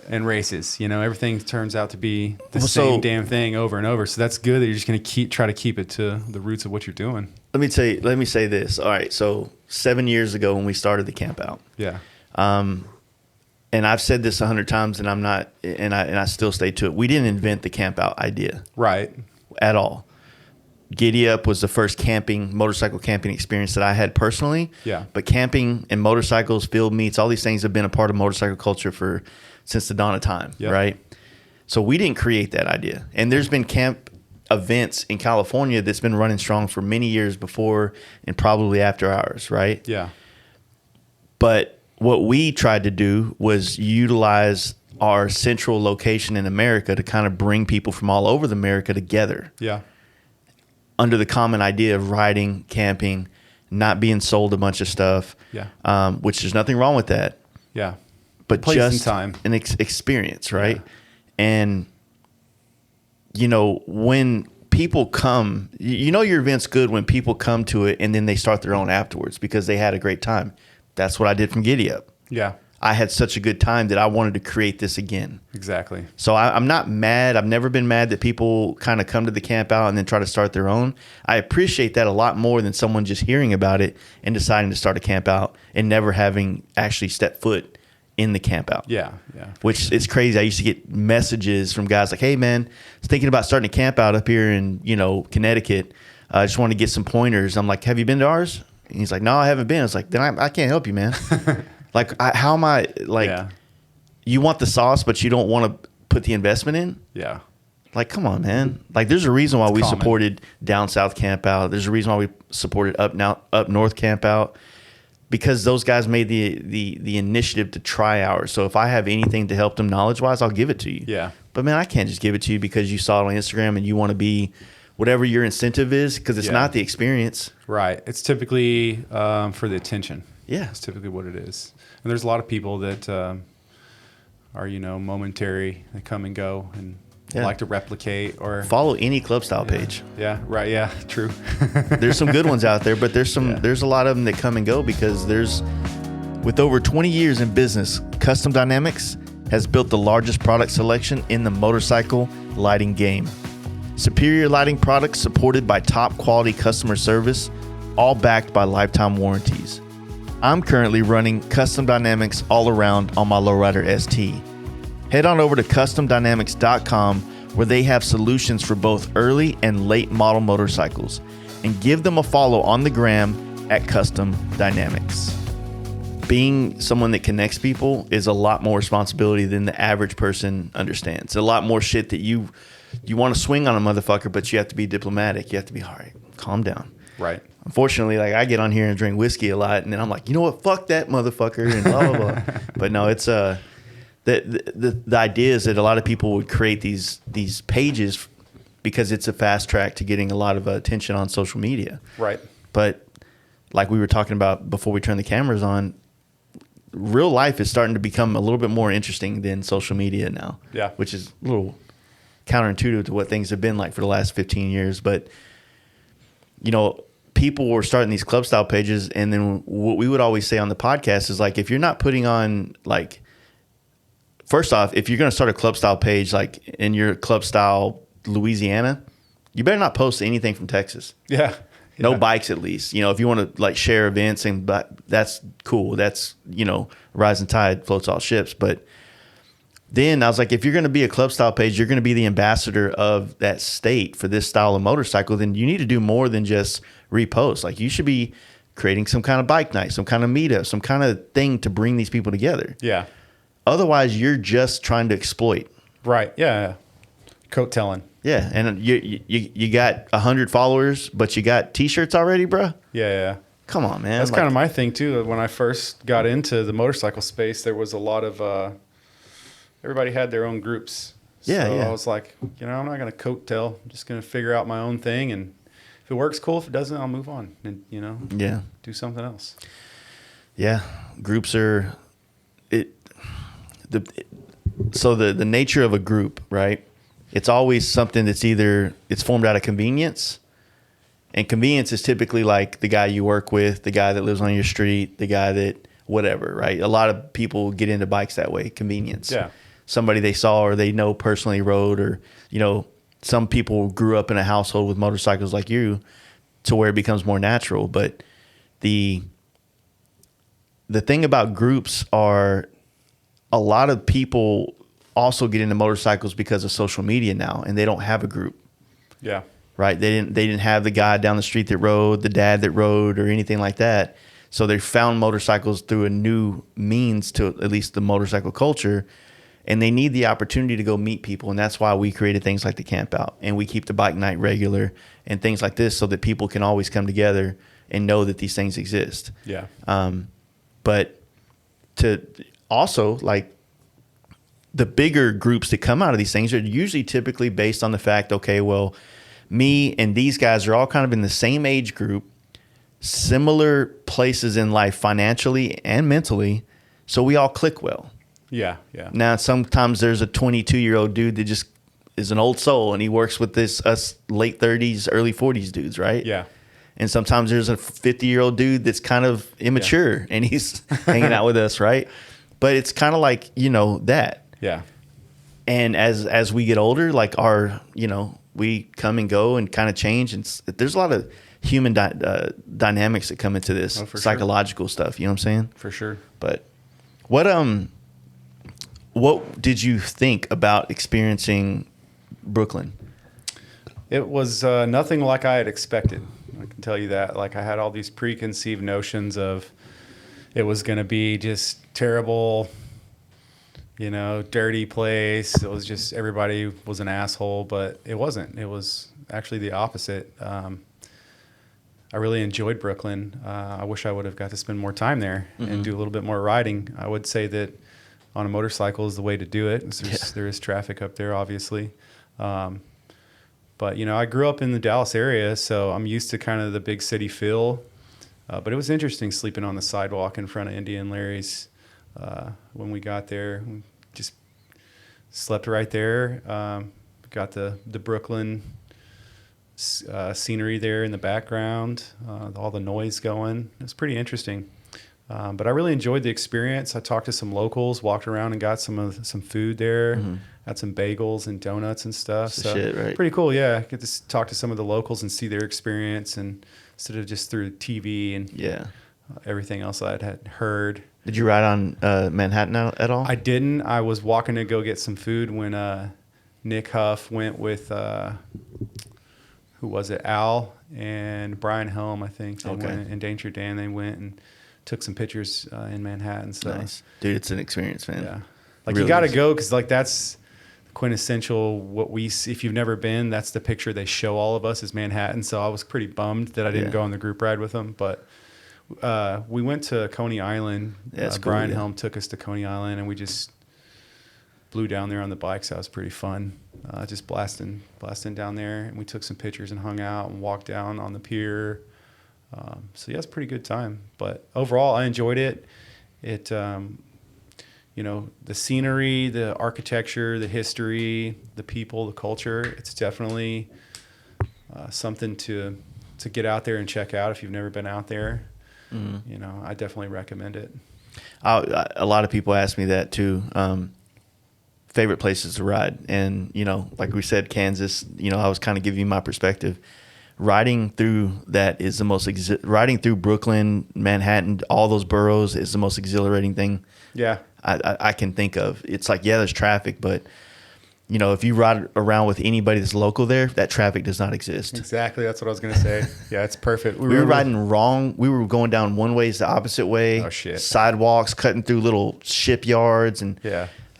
and races. You know, everything turns out to be the same damn thing over and over. So that's good that you're just going to try to keep it to the roots of what you're doing. Let me say this. All right, so 7 years ago when we started the camp out, and I've said this 100 times, and I'm not, and I still stay to it. We didn't invent the camp out idea, right? At all. Giddy Up was the first motorcycle camping experience that I had personally. Yeah. But camping and motorcycles, field meets, all these things have been a part of motorcycle culture since the dawn of time, right? So we didn't create that idea. And there's been camp events in California that's been running strong for many years before and probably after ours, right? Yeah. But what we tried to do was utilize our central location in America to kind of bring people from all over America together. Yeah. Under the common idea of riding, camping, not being sold a bunch of stuff. Yeah. Which there's nothing wrong with that. Yeah. But place just and time. An experience, right? Yeah. And, you know, when people come, you know your event's good when people come to it and then they start their own afterwards because they had a great time. That's what I did from Giddy Up. Yeah. I had such a good time that I wanted to create this again. Exactly. So I'm not mad. I've never been mad that people kind of come to the camp out and then try to start their own. I appreciate that a lot more than someone just hearing about it and deciding to start a camp out and never having actually stepped foot in the camp out. Yeah. Which is crazy. I used to get messages from guys like, hey, man, I was thinking about starting a camp out up here in, Connecticut. I just want to get some pointers. I'm like, have you been to ours? And he's like, no, I haven't been. I was like, then I can't help you, man. Like, how am I, you want the sauce, but you don't want to put the investment in? Yeah. Like, come on, man. Like, there's a reason why we supported Down South Camp Out. There's a reason why we supported Up North Camp Out, because those guys made the initiative to try ours. So if I have anything to help them knowledge-wise, I'll give it to you. Yeah. But, man, I can't just give it to you because you saw it on Instagram and you want to be whatever your incentive is, because it's not the experience. Right. It's typically for the attention. Yeah. That's typically what it is. And there's a lot of people that are, momentary. They come and go and like to replicate or follow any club style page. Yeah. Right. Yeah. True. There's some good ones out there, but there's a lot of them that come and go because with over 20 years in business, Custom Dynamics has built the largest product selection in the motorcycle lighting game. Superior lighting products supported by top quality customer service, all backed by lifetime warranties. I'm currently running Custom Dynamics all around on my Lowrider ST. Head on over to CustomDynamics.com where they have solutions for both early and late model motorcycles, and give them a follow on the gram at Custom Dynamics. Being someone that connects people is a lot more responsibility than the average person understands. A lot more shit that you want to swing on a motherfucker, but you have to be diplomatic. You have to be, all right, calm down. Right. Unfortunately, like, I get on here and drink whiskey a lot, and then I'm like, you know what, fuck that motherfucker, and blah, blah, blah. But no, it's the idea is that a lot of people would create these pages because it's a fast track to getting a lot of attention on social media. Right. But like we were talking about before we turned the cameras on, real life is starting to become a little bit more interesting than social media now. Yeah. Which is a little counterintuitive to what things have been like for the last 15 years. But, people were starting these club style pages, and then what we would always say on the podcast is, like, if you're not putting on, like, first off, if you're going to start a club style page, like in your club style Louisiana, you better not post anything from Texas. Yeah. No bikes, at least. If you want to, like, share events, but that's cool. That's, rising tide floats all ships. But then I was like, if you're going to be a club style page, you're going to be the ambassador of that state for this style of motorcycle, then you need to do more than just repost. Like, you should be creating some kind of bike night, some kind of meetup, some kind of thing to bring these people together. Yeah. Otherwise, you're just trying to exploit. Right. Yeah. Coat telling. Yeah. And you got 100 followers, but you got T-shirts already, bro? Yeah. Come on, man. That's kind of my thing, too. When I first got into the motorcycle space, there was a lot of everybody had their own groups. So I was like, I'm not going to coat tell. I'm just going to figure out my own thing. And if it works, cool. If it doesn't, I'll move on and, do something else. Yeah. Groups are the nature of a group, right? It's always something that's it's formed out of convenience. And convenience is typically like the guy you work with, the guy that lives on your street, the guy that whatever, right? A lot of people get into bikes that way, convenience. Yeah. Somebody they saw or they know personally rode, or, some people grew up in a household with motorcycles like you to where it becomes more natural. But the thing about groups are a lot of people also get into motorcycles because of social media now, and they don't have a group. Yeah. Right. They didn't have the guy down the street that rode, the dad that rode, or anything like that. So they found motorcycles through a new means to at least the motorcycle culture, and they need the opportunity to go meet people. And that's why we created things like the camp out, and we keep the bike night regular and things like this so that people can always come together and know that these things exist. Yeah. But to also, like, the bigger groups that come out of these things are usually typically based on the fact, okay, well, me and these guys are all kind of in the same age group, similar places in life financially and mentally, so we all click well. Yeah. Now, sometimes there's a 22-year-old dude that just is an old soul, and he works with us late 30s, early 40s dudes, right? Yeah. And sometimes there's a 50-year-old dude that's kind of immature, and he's hanging out with us, right? but it's kind of like, that. Yeah. And as we get older, like we come and go and kind of change. And there's a lot of human dynamics that come into this, psychological stuff. You know what I'm saying? For sure. But what did you think about experiencing Brooklyn? It was nothing like I had expected. I can tell you that. Like, I had all these preconceived notions of it was going to be just terrible, dirty place. It was just, everybody was an asshole, but it wasn't. It was actually the opposite. I really enjoyed Brooklyn. I wish I would have got to spend more time there and do a little bit more riding. I would say that on a motorcycle is the way to do it. There is traffic up there, obviously. But, I grew up in the Dallas area, so I'm used to kind of the big city feel. But it was interesting sleeping on the sidewalk in front of Indy and Larry's when we got there. We just slept right there. Got the Brooklyn scenery there in the background, all the noise going. It was pretty interesting. But I really enjoyed the experience. I talked to some locals, walked around and got some food there, had some bagels and donuts and stuff. So shit, right? Pretty cool, yeah. Get to talk to some of the locals and see their experience, and instead of just through TV and everything else I had heard. Did you ride on Manhattan at all? I didn't. I was walking to go get some food when Nick Huff went with who was it? Al and Brian Helm, I think. They went, Endangered Dan. They went and took some pictures in Manhattan. So. Nice. Dude, it's an experience, man. Yeah. Like, really you got to go, because like that's quintessential what we see. If you've never been, that's the picture they show all of us is Manhattan. So I was pretty bummed that I didn't go on the group ride with them. But we went to Coney Island. Brian Helm took us to Coney Island, and we just blew down there on the bikes. That was pretty fun. Just blasting down there. And we took some pictures and hung out and walked down on the pier. So yeah, it's a pretty good time. But overall, I enjoyed it. It, the scenery, the architecture, the history, the people, the culture. It's definitely something to get out there and check out if you've never been out there. I definitely recommend it. A lot of people ask me that too. Favorite places to ride, and like we said, Kansas. I was kind of giving you my perspective. Riding through that is the most riding through Brooklyn, Manhattan, all those boroughs is the most exhilarating thing. Yeah, I can think of. It's like, there's traffic, but if you ride around with anybody that's local there, that traffic does not exist. Exactly, that's what I was gonna say. Yeah, it's perfect. We were riding wrong. We were going down one way, the opposite way. Oh shit! Sidewalks, cutting through little shipyards, and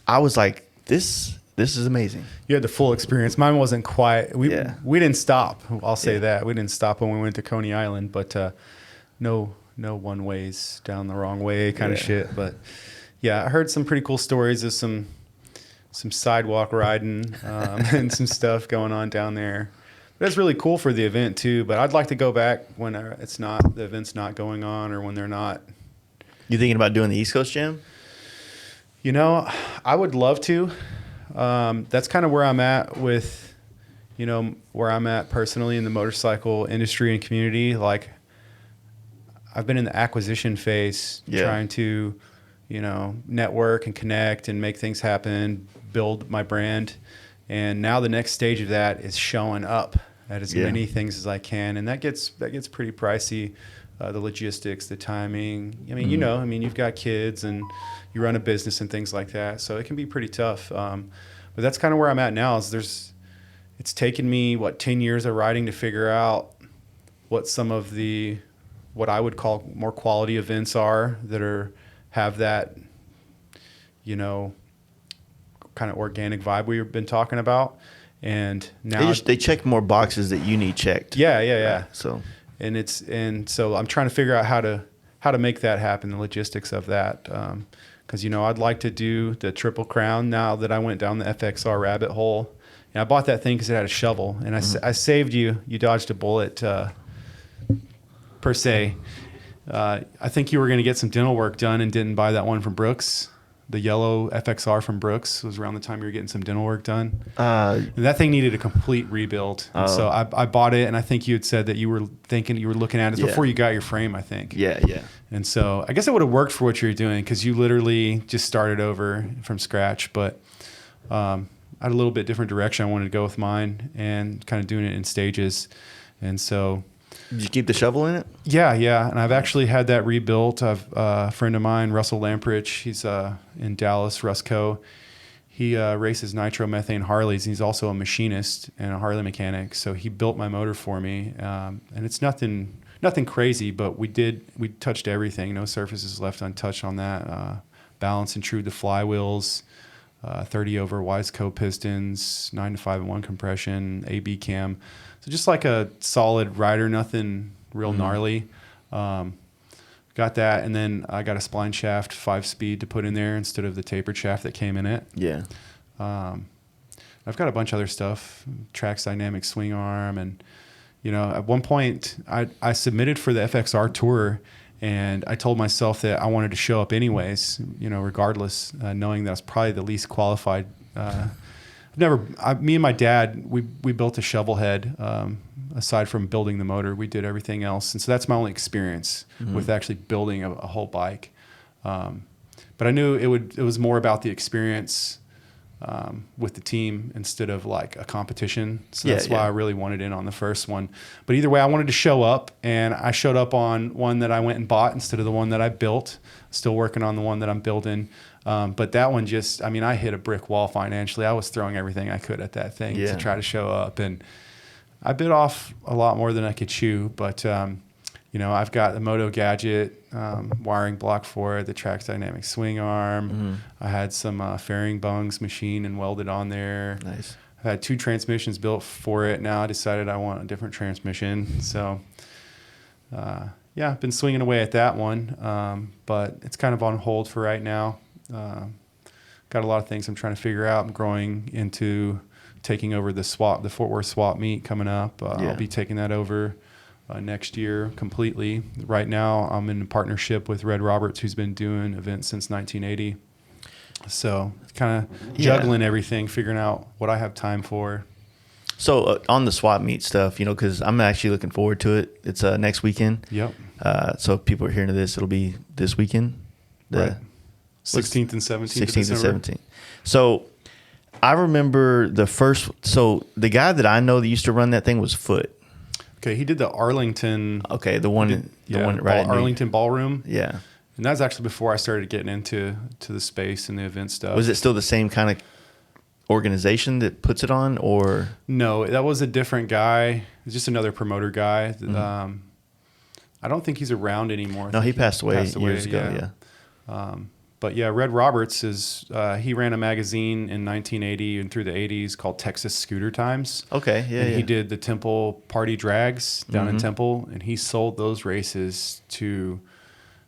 I was like, this is amazing. You had the full experience. Mine wasn't quite. We didn't stop. I'll say that we didn't stop when we went to Coney Island, but no one ways down the wrong way kind of shit. But yeah, I heard some pretty cool stories of some sidewalk riding and some stuff going on down there. That's really cool for the event too. But I'd like to go back when the event's not going on, or when they're not. You thinking about doing the East Coast Jam? I would love to. That's kind of where I'm at with, where I'm at personally in the motorcycle industry and community. Like, I've been in the acquisition phase, trying to, network and connect and make things happen, build my brand. And now the next stage of that is showing up at as many things as I can. And that gets pretty pricey. The logistics, the timing. I mean, you've got kids and you run a business and things like that. So it can be pretty tough. But that's kind of where I'm at now. It's taken me 10 years of riding to figure out what some of what I would call more quality events are that have that, kind of organic vibe we've been talking about. And now they check more boxes that you need checked. Yeah. So. And so I'm trying to figure out how to make that happen, the logistics of that. Because I'd like to do the Triple Crown now that I went down the FXR rabbit hole. And I bought that thing because it had a shovel, and I saved you. You dodged a bullet, per se. I think you were going to get some dental work done and didn't buy that one from Brooks the yellow FXR from Brooks. It was around the time you were getting some dental work done. And that thing needed a complete rebuild. And so I bought it, and I think you had said that you were looking at it before you got your frame, I think. Yeah. And so I guess it would have worked for what you're doing because you literally just started over from scratch. But I had a little bit different direction I wanted to go with mine and kind of doing it in stages. And so... Did you keep the shovel in it? Yeah. And I've actually had that rebuilt. I've a friend of mine, Russell Lamprich, he's in Dallas, Rusco. He races nitromethane Harleys. He's also a machinist and a Harley mechanic. So he built my motor for me. And it's nothing crazy, but we touched everything. No surfaces left untouched on that. Balance and true the flywheels, 30 over Wiseco pistons, 9 to 5-in-1 compression, AB cam. So just like a solid rider, nothing real gnarly. Got that, and then I got a spline shaft 5-speed to put in there instead of the tapered shaft that came in it. Yeah. I've got a bunch of other stuff, Trax Dynamic swing arm, and at one point I submitted for the FXR Tour, and I told myself that I wanted to show up anyways, regardless, knowing that I was probably the least qualified. Me and my dad, we built a shovel head. Aside from building the motor, we did everything else, and so that's my only experience with actually building a whole bike. But I knew it was more about the experience with the team instead of like a competition. So that's why I really wanted in on the first one. But either way, I wanted to show up, and I showed up on one that I went and bought instead of the one that I built. Still working on the one that I'm building. But that one I hit a brick wall financially. I was throwing everything I could at that thing to try to show up. And I bit off a lot more than I could chew. But, I've got the Moto Gadget wiring block for it, the Trax Dynamic swing arm. I had some fairing bungs machined and welded on there. Nice. I had 2 transmissions built for it. Now I decided I want a different transmission. So, I've been swinging away at that one. But it's kind of on hold for right now. Got a lot of things I'm trying to figure out. I'm growing into taking over the Fort Worth swap meet coming up. I'll be taking that over next year completely. Right now, I'm in a partnership with Red Roberts, who's been doing events since 1980. So kind of juggling everything, figuring out what I have time for. So on the swap meet stuff, because I'm actually looking forward to it. It's next weekend. Yep. So if people are hearing this, it'll be this weekend. Right. 16th and 17th. 16th and 17th. So I remember the guy that I know that used to run that thing was Foot. Okay, he did the Arlington. Okay, the one right Arlington Ballroom. Yeah. And that was actually before I started getting into the space and the event stuff. Was it still the same kind of organization that puts it on, or? No, that was a different guy. It's just another promoter guy. I don't think he's around anymore. No, he passed away years ago, yeah. But yeah, Red Roberts he ran a magazine in 1980 and through the 80s called Texas Scooter Times. Okay, yeah. And he did the Temple Party Drags down in Temple, and he sold those races to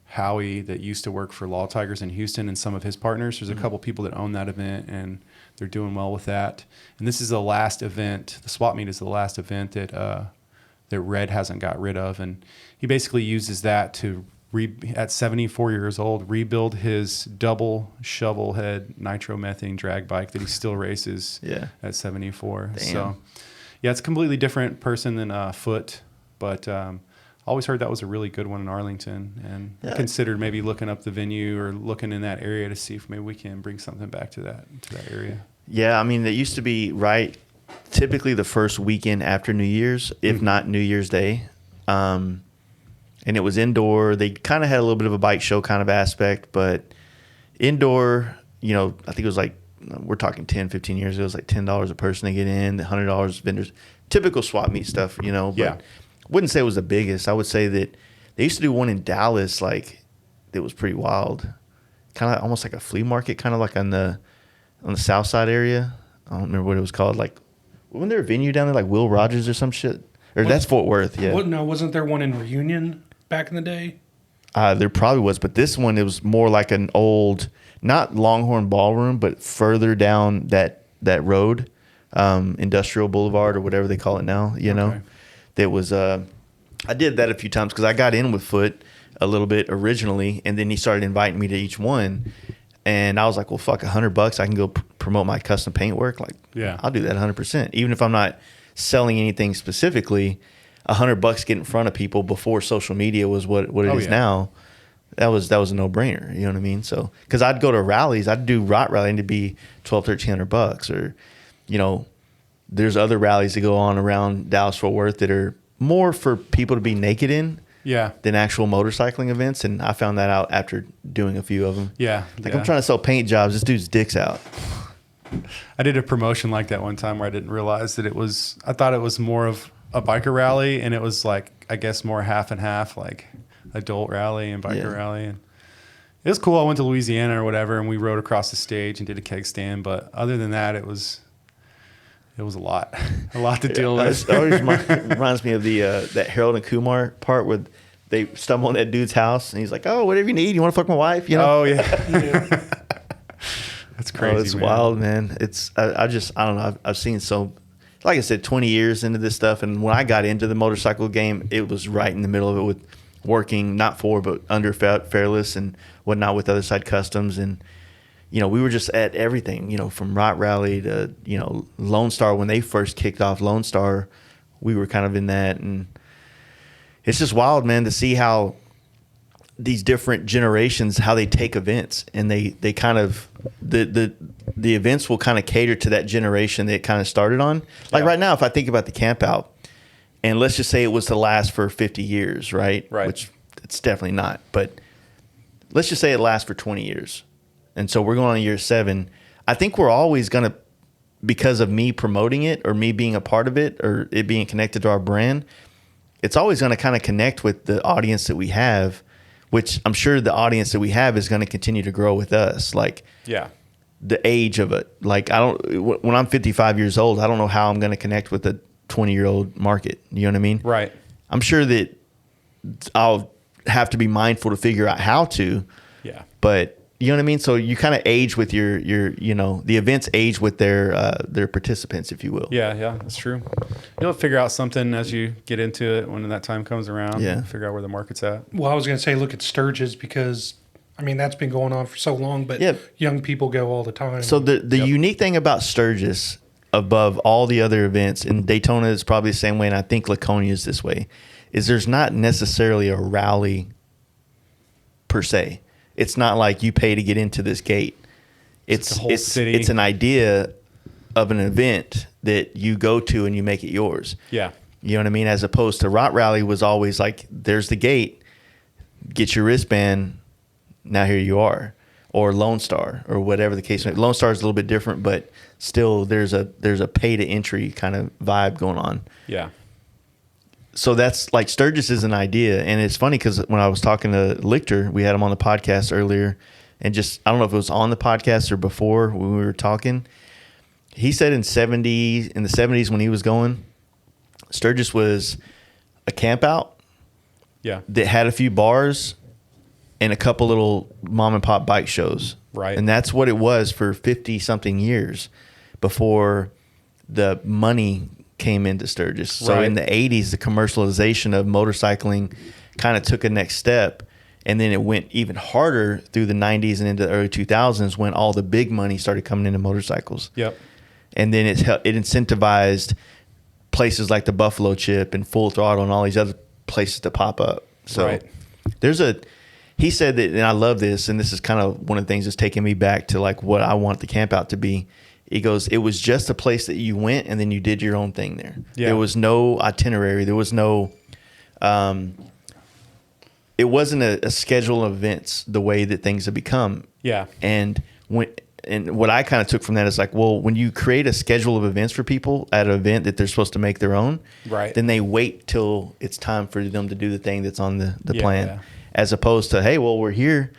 Howie that used to work for Law Tigers in Houston and some of his partners. There's a couple people that own that event, and they're doing well with that. And this is the last event. The swap meet is the last event that Red hasn't got rid of, and he basically uses that to at 74 years old, rebuild his double shovel head nitromethane drag bike that he still races at 74. Damn. So, it's a completely different person than Foot, but I always heard that was a really good one in Arlington, and I considered maybe looking up the venue or looking in that area to see if maybe we can bring something back to that area. Yeah, I mean, it used to be typically the first weekend after New Year's, if not New Year's Day. And it was indoor. They kind of had a little bit of a bike show kind of aspect, but indoor, I think it was like, we're talking 10, 15 years ago, it was like $10 a person to get in, $100 vendors, typical swap meet stuff, but wouldn't say it was the biggest. I would say that they used to do one in Dallas, like, that was pretty wild. Kind of almost like a flea market, kind of like on the south side area. I don't remember what it was called. Like, wasn't there a venue down there like Will Rogers or some shit? Or that's Fort Worth, yeah. Wasn't there one in Reunion back in the day? There probably was, but this one, it was more like an old, not Longhorn Ballroom, but further down that road, Industrial Boulevard or whatever they call it now, Okay. That was, I did that a few times because I got in with Foot a little bit originally, and then he started inviting me to each one. And I was like, well, fuck, $100, I can go promote my custom paint work. Like, Yeah. I'll do that 100%. Even if I'm not selling anything specifically, $100 get in front of people before social media was what it is now. That was a no brainer. You know what I mean? So, cause I'd go to rallies, I'd do rot rally and it'd be $1,200-$1,300, or, you know, there's other rallies that go on around Dallas Fort Worth that are more for people to be naked in. Yeah. Than actual motorcycling events. And I found that out after doing a few of them. Yeah. Like, I'm trying to sell paint jobs. This dude's dick's out. I did a promotion like that one time where I didn't realize that I thought it was more of a biker rally, and it was like, I guess more half and half, like adult rally and biker rally. And it was cool. I went to Louisiana or whatever, and we rode across the stage and did a keg stand. But other than that, it was a lot, to deal with. It always reminds me of the that Harold and Kumar part where they stumble on that dude's house and he's like, "Oh, whatever you need. You want to fuck my wife?" You know? Oh yeah. That's crazy. It's wild, man. It's I don't know. I've seen like I said, 20 years into this stuff, and when I got into the motorcycle game, it was right in the middle of it with working not for but under Fairless and whatnot with Other Side Customs, and you know, we were just at everything, you know, from Rot Rally to, you know, Lone Star. When they first kicked off Lone Star, we were kind of in that. And it's just wild, man, to see how these different generations, how they take events, and they kind of, the events will kind of cater to that generation that it kind of started on. Like right now, if I think about the camp out, and let's just say it was to last for 50 years, right? Right. Which it's definitely not. But let's just say it lasts for 20 years. And so we're going on year 7. I think we're always going to, because of me promoting it or me being a part of it or it being connected to our brand, it's always going to kind of connect with the audience that we have, which I'm sure the audience that we have is going to continue to grow with us. Like, the age of it. Like, when I'm 55 years old, I don't know how I'm going to connect with a 20-year-old market. You know what I mean? Right. I'm sure that I'll have to be mindful to figure out how to. Yeah. But you know what I mean? So you kind of age with your, you know, the events age with their participants, if you will. Yeah, that's true. You'll figure out something as you get into it when that time comes around. Yeah. Figure out where the market's at. Well, I was going to say, look at Sturgis, because, I mean, that's been going on for so long, but young people go all the time. So the unique thing about Sturgis above all the other events, and Daytona is probably the same way, and I think Laconia is this way, is there's not necessarily a rally per se. It's not like you pay to get into this gate. It's the whole city. It's an idea of an event that you go to and you make it yours. Yeah. You know what I mean? As opposed to Rot Rally was always like, there's the gate, get your wristband, now here you are. Or Lone Star, or whatever the case may be. Lone Star is a little bit different, but still there's a pay to entry kind of vibe going on. Yeah. So that's like, Sturgis is an idea. And it's funny because when I was talking to Lichter, we had him on the podcast earlier, and just, I don't know if it was on the podcast or before when we were talking. He said in the 70s when he was going, Sturgis was a camp out that had a few bars and a couple little mom and pop bike shows. Right. And that's what it was for 50 something years before the money came into Sturgis. So in the 80s, the commercialization of motorcycling kind of took a next step, and then it went even harder through the 90s and into the early 2000s when all the big money started coming into motorcycles. Yep. And then it incentivized places like the Buffalo Chip and Full Throttle and all these other places to pop up. So he said that, and I love this, and this is kind of one of the things that's taking me back to like what I want the camp out to be. He goes, it was just a place that you went and then you did your own thing there. Yeah. There was no itinerary. There was no, it wasn't a schedule of events the way that things have become. Yeah. And what I kind of took from that is like, well, when you create a schedule of events for people at an event that they're supposed to make their own, then they wait till it's time for them to do the thing that's on the plan. Yeah. As opposed to, hey, well, we're here,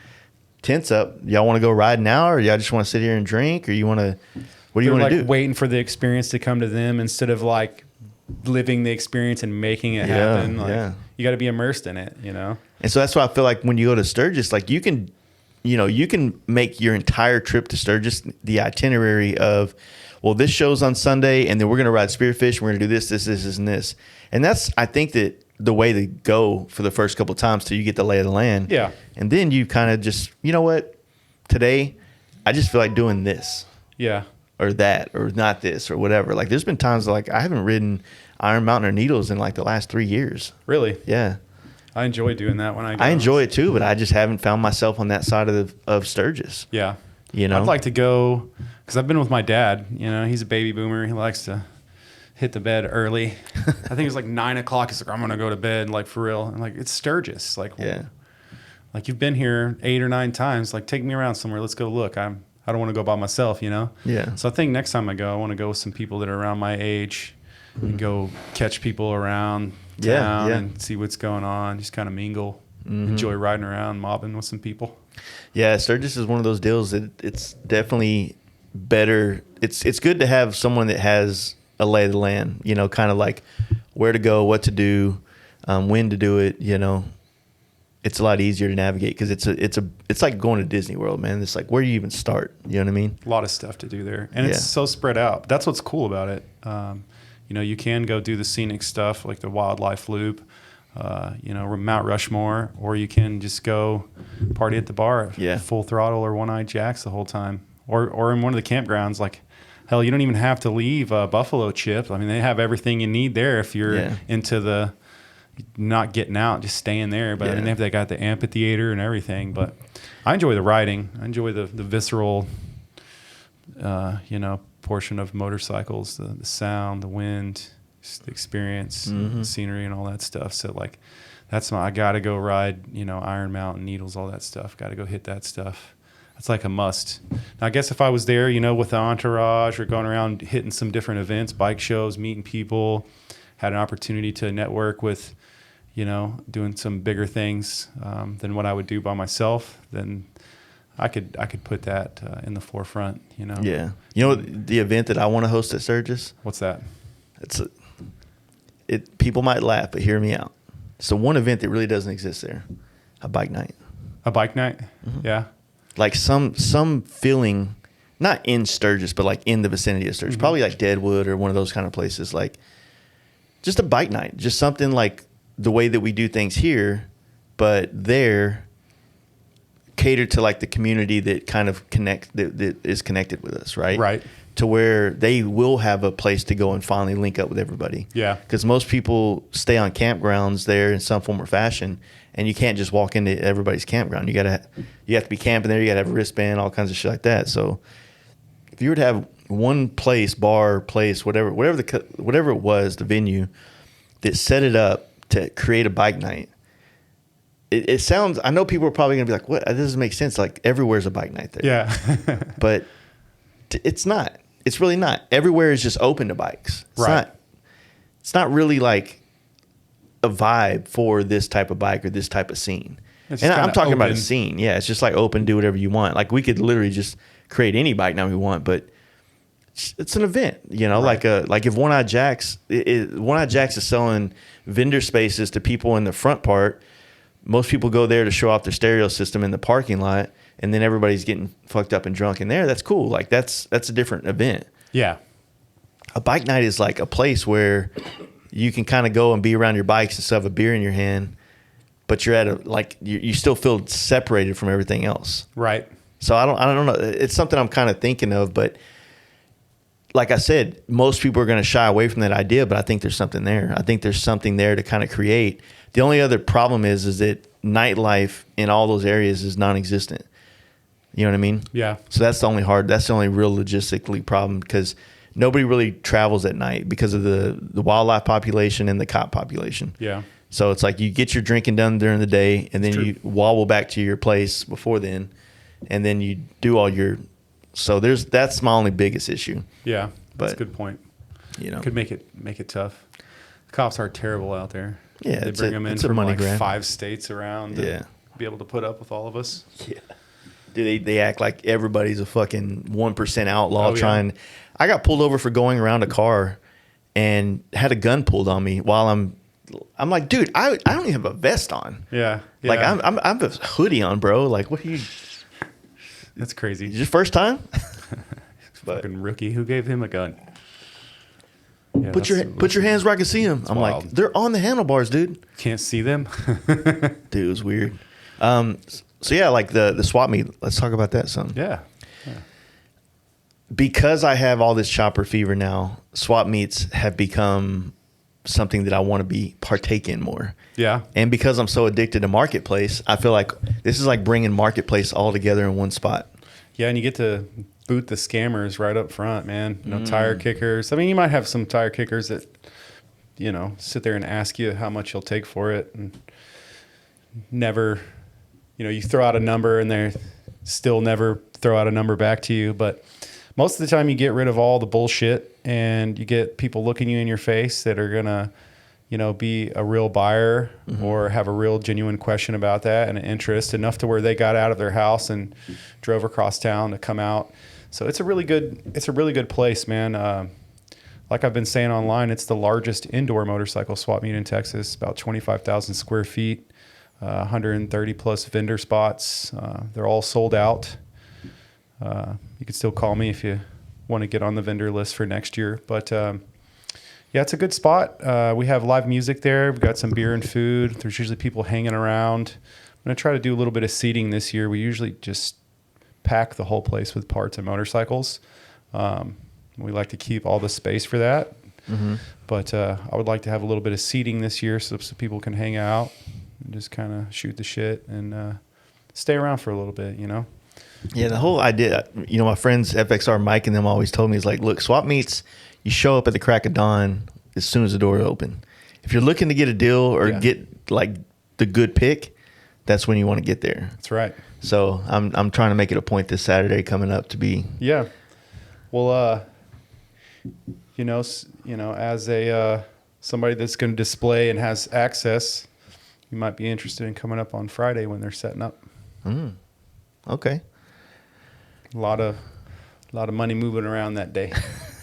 tents up. Y'all want to go ride now, or y'all just want to sit here and drink, or you want to, what do you want to do? Waiting for the experience to come to them instead of like living the experience and making it happen. Like, you got to be immersed in it, you know? And so that's why I feel like when you go to Sturgis, like you can make your entire trip to Sturgis the itinerary of, well, this show's on Sunday, and then we're going to ride Spearfish, and we're going to do this, and this. And that's, I think, that the way to go for the first couple of times till you get the lay of the land. Yeah. And then you kind of just, you know what, today I just feel like doing this Yeah. or that or not this or whatever. Like there's been times like I haven't ridden Iron Mountain or Needles in like the last 3 years. Really? Yeah. I enjoy doing that when I go. I enjoy it too, but I just haven't found myself on that side of Sturgis. Yeah. You know? I'd like to go because I've been with my dad. You know, he's a baby boomer. He likes to hit the bed early. I think it's like 9 o'clock. He's like, I'm going to go to bed, like for real. I'm like, it's Sturgis. Like, Yeah. Like you've been here 8 or 9 times. Like take me around somewhere. Let's go look. I don't want to go by myself, you know? Yeah. So I think next time I go, I want to go with some people that are around my age and go catch people around town and see what's going on. Just kind of mingle, enjoy riding around, mobbing with some people. Yeah, Sturgis is one of those deals that it's definitely better. It's good to have someone that has a lay of the land, you know, kind of like where to go, what to do, when to do it, you know. It's a lot easier to navigate because it's like going to Disney World, man. It's like where do you even start? You know what I mean? A lot of stuff to do there, and it's so spread out. That's what's cool about it. You know, you can go do the scenic stuff like the wildlife loop, you know, Mount Rushmore, or you can just go party at the bar, full throttle or one-eyed jacks the whole time, or in one of the campgrounds. Like, hell, you don't even have to leave Buffalo Chip. I mean, they have everything you need there if you're into the not getting out, just staying there. But I mean, they got the amphitheater and everything. But I enjoy the riding. I enjoy the visceral, you know, portion of motorcycles, the sound, the wind, just the experience, the scenery, and all that stuff. So like, I got to go ride, you know, Iron Mountain, Needles, all that stuff. Got to go hit that stuff. That's like a must. Now, I guess if I was there, you know, with the entourage or going around hitting some different events, bike shows, meeting people, had an opportunity to network with, you know, doing some bigger things than what I would do by myself, then I could put that in the forefront, you know. Yeah. You know the event that I want to host at Sturgis? What's that? People might laugh, but hear me out. It's the one event that really doesn't exist there. A bike night. A bike night? Yeah. Like some feeling, not in Sturgis, but like in the vicinity of Sturgis. Probably like Deadwood or one of those kind of places. Like just a bike night. Just something like the way that we do things here, but there catered to like the community that kind of that is connected with us, right? Right. To where they will have a place to go and finally link up with everybody. Yeah. Because most people stay on campgrounds there in some form or fashion, and you can't just walk into everybody's campground. You have to be camping there. You got to have a wristband, all kinds of shit like that. So if you were to have one place, bar, place, whatever it was, the venue that set it up to create a bike night, it sounds, I know people are probably going to be like, what? That doesn't make sense. Like everywhere's a bike night there. Yeah. But it's not. It's really not. Everywhere is just open to bikes. It's not really like a vibe for this type of bike or this type of scene. And I'm talking about a scene. Yeah, it's just like open, do whatever you want. Like we could literally just create any bike now we want, but it's an event, you know, like if One-Eyed Jacks is selling vendor spaces to people in the front part. Most people go there to show off their stereo system in the parking lot, and then everybody's getting fucked up and drunk in there. That's cool. Like that's a different event. Yeah. A bike night is like a place where you can kind of go and be around your bikes and still have a beer in your hand, but you're at you still feel separated from everything else. Right. So I don't know. It's something I'm kind of thinking of, but like I said, most people are going to shy away from that idea, but I think there's something there. I think there's something there to kind of create. The only other problem is that nightlife in all those areas is non-existent. You know what I mean? Yeah. So that's the only real logistically problem, because nobody really travels at night because of the wildlife population and the cop population. Yeah. So it's like you get your drinking done during the day, and then you wobble back to your place before then, and then you do all your. So that's my only biggest issue. Yeah, that's but, a good point. You know, could make it tough. Cops are terrible out there. Yeah, they bring them in from money like grab. 5 states around. Yeah, to be able to put up with all of us. Yeah, dude, they act like everybody's a fucking 1% outlaw trying. Yeah. I got pulled over for going around a car and had a gun pulled on me while I'm like, dude, I don't even have a vest on. Yeah. Like I'm a hoodie on, bro. Like, what are you? That's crazy. Your first time? Fucking rookie. Who gave him a gun? Yeah, put your hands where I can see them. I'm wild. like, they're on the handlebars, dude. Can't see them. Dude, it was weird. So yeah, like the swap meet. Let's talk about that some. Yeah. Because I have all this chopper fever now, swap meets have become something that I want to be partake in more. Yeah. And because I'm so addicted to Marketplace, I feel like this is like bringing Marketplace all together in one spot. Yeah, and you get to boot the scammers right up front, man. Tire kickers. I mean, you might have some tire kickers that, sit there and ask you how much you'll take for it, and never, you throw out a number and they still never throw out a number back to you. But most of the time you get rid of all the bullshit and you get people looking you in your face that are going to, be a real buyer or have a real genuine question about that and an interest enough to where they got out of their house and drove across town to come out. So it's a really good place, man. Like I've been saying online, it's the largest indoor motorcycle swap meet in Texas, about 25,000 square feet, 130 plus vendor spots. They're all sold out. You can still call me if you want to get on the vendor list for next year. But yeah, it's a good spot. We have live music there. We've got some beer and food. There's usually people hanging around. I'm going to try to do a little bit of seating this year. We usually just pack the whole place with parts and motorcycles. We like to keep all the space for that. But I would like to have a little bit of seating this year so people can hang out and just kind of shoot the shit and stay around for a little bit, Yeah, the whole idea, my friends FXR Mike and them always told me is like, look, swap meets, you show up at the crack of dawn as soon as the door open. If you're looking to get a deal or get like the good pick, that's when you want to get there. That's right. So I'm trying to make it a point this Saturday coming up to be. Yeah. Well, as a somebody that's going to display and has access, you might be interested in coming up on Friday when they're setting up. Okay. A lot of money moving around that day.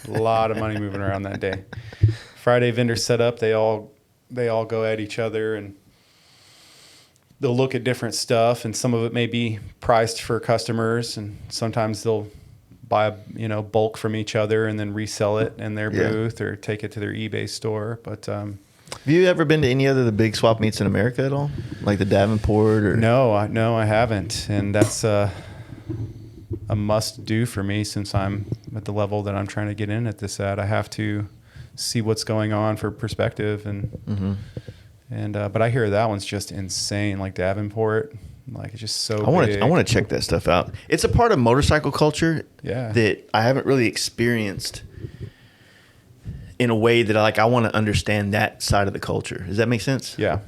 A lot of money moving around that day. Friday vendor set up, they all go at each other and they'll look at different stuff, and some of it may be priced for customers, and sometimes they'll buy bulk from each other and then resell it in their booth or take it to their eBay store. But have you ever been to any other of the big swap meets in America at all, like the Davenport or? No, I haven't, and that's a must do for me since I'm at the level that I'm trying to get in at this at. I have to see what's going on for perspective, and but I hear that one's just insane, like Davenport. Like it's just so big. I want to check that stuff out. It's a part of motorcycle culture that I haven't really experienced in a way that I want to understand that side of the culture. Does that make sense? Yeah.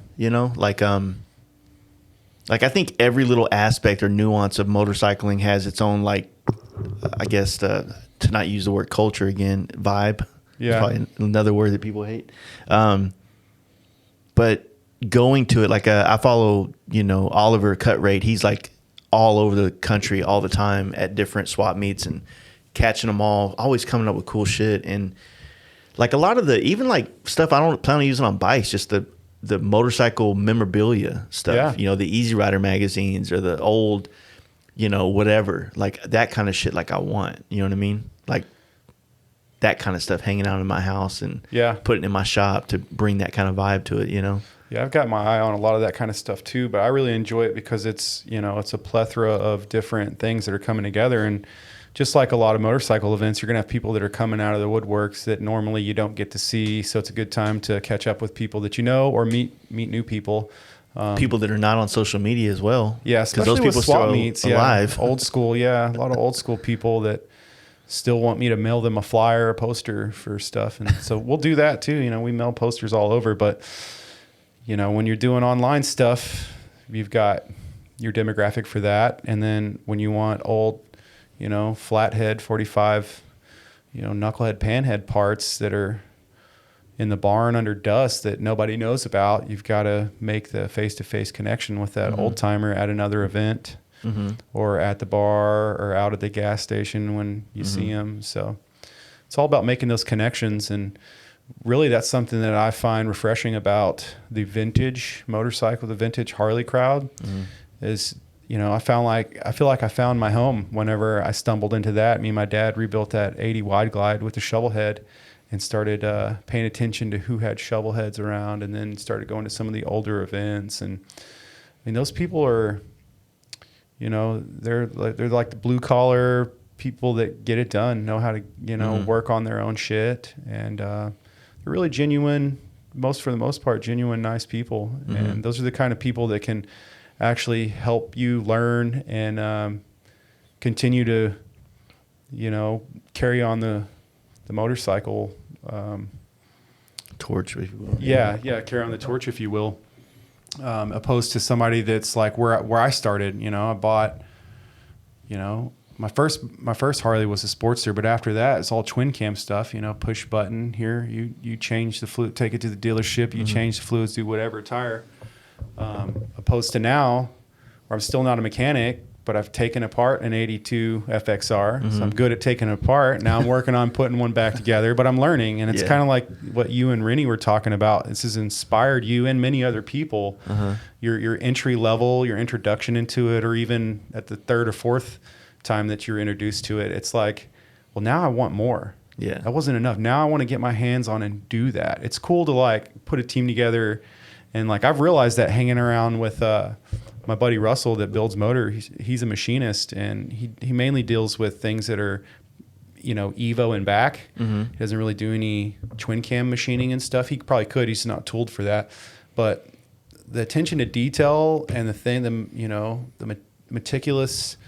Like I think every little aspect or nuance of motorcycling has its own, I guess to not use the word culture again, vibe. Yeah. Probably another word that people hate. But going to it, I follow, Oliver Cutrate. He's like all over the country all the time at different swap meets and catching them all, always coming up with cool shit. And like a lot of even stuff I don't plan on using on bikes, just the motorcycle memorabilia stuff, the Easy Rider magazines or the old, whatever, like that kind of shit. Like I want, you know what I mean? Like that kind of stuff hanging out in my house and putting it in my shop to bring that kind of vibe to it, Yeah, I've got my eye on a lot of that kind of stuff too, but I really enjoy it because it's, it's a plethora of different things that are coming together. And just like a lot of motorcycle events, you're going to have people that are coming out of the woodworks that normally you don't get to see. So it's a good time to catch up with people that or meet new people. People that are not on social media as well. Yeah, especially those people with swap still meets. alive. Old school, a lot of old school people that still want me to mail them a flyer, a poster for stuff. And so we'll do that too. We mail posters all over. But, when you're doing online stuff, you've got your demographic for that. And then when you want old, flathead 45, knucklehead panhead parts that are in the barn under dust that nobody knows about, you've got to make the face-to-face connection with that old timer at another event or at the bar or out at the gas station when you see him. So it's all about making those connections. And really that's something that I find refreshing about the vintage motorcycle, the vintage Harley crowd is, I feel like I found my home whenever I stumbled into that. Me and my dad rebuilt that 80 wide glide with the shovel head and started paying attention to who had shovel heads around, and then started going to some of the older events. And I mean, those people are, they're like the blue collar people that get it done, know how to, work on their own shit. And they're really genuine, for the most part, genuine, nice people. And those are the kind of people that can actually help you learn and continue to, carry on the motorcycle torch, if you will. Yeah, carry on the torch, if you will. Opposed to somebody that's like where I started. I bought, my first Harley was a Sportster, but after that it's all twin cam stuff. Push button here, you change the fluid, take it to the dealership, you change the fluids, do whatever tire. Opposed to now, where I'm still not a mechanic, but I've taken apart an 82 FXR, so I'm good at taking it apart. Now I'm working on putting one back together, but I'm learning, and it's kind of like what you and Rennie were talking about. This has inspired you and many other people. Your entry level, your introduction into it, or even at the third or fourth time that you're introduced to it, it's like, well, now I want more. Yeah, that wasn't enough. Now I want to get my hands on and do that. It's cool to like put a team together, and like I've realized that hanging around with my buddy Russell that builds motor, he's a machinist, and he mainly deals with things that are, Evo and back. He doesn't really do any twin cam machining and stuff. He probably could. He's not tooled for that. But the attention to detail and the meticulous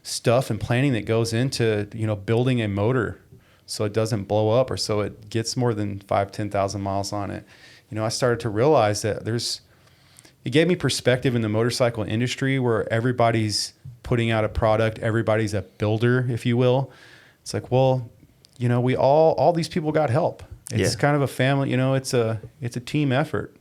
stuff and planning that goes into, building a motor so it doesn't blow up or so it gets more than 10,000 miles on it. I started to realize that it gave me perspective in the motorcycle industry where everybody's putting out a product. Everybody's a builder, if you will. It's like, well, all these people got help. It's kind of a family, it's a team effort,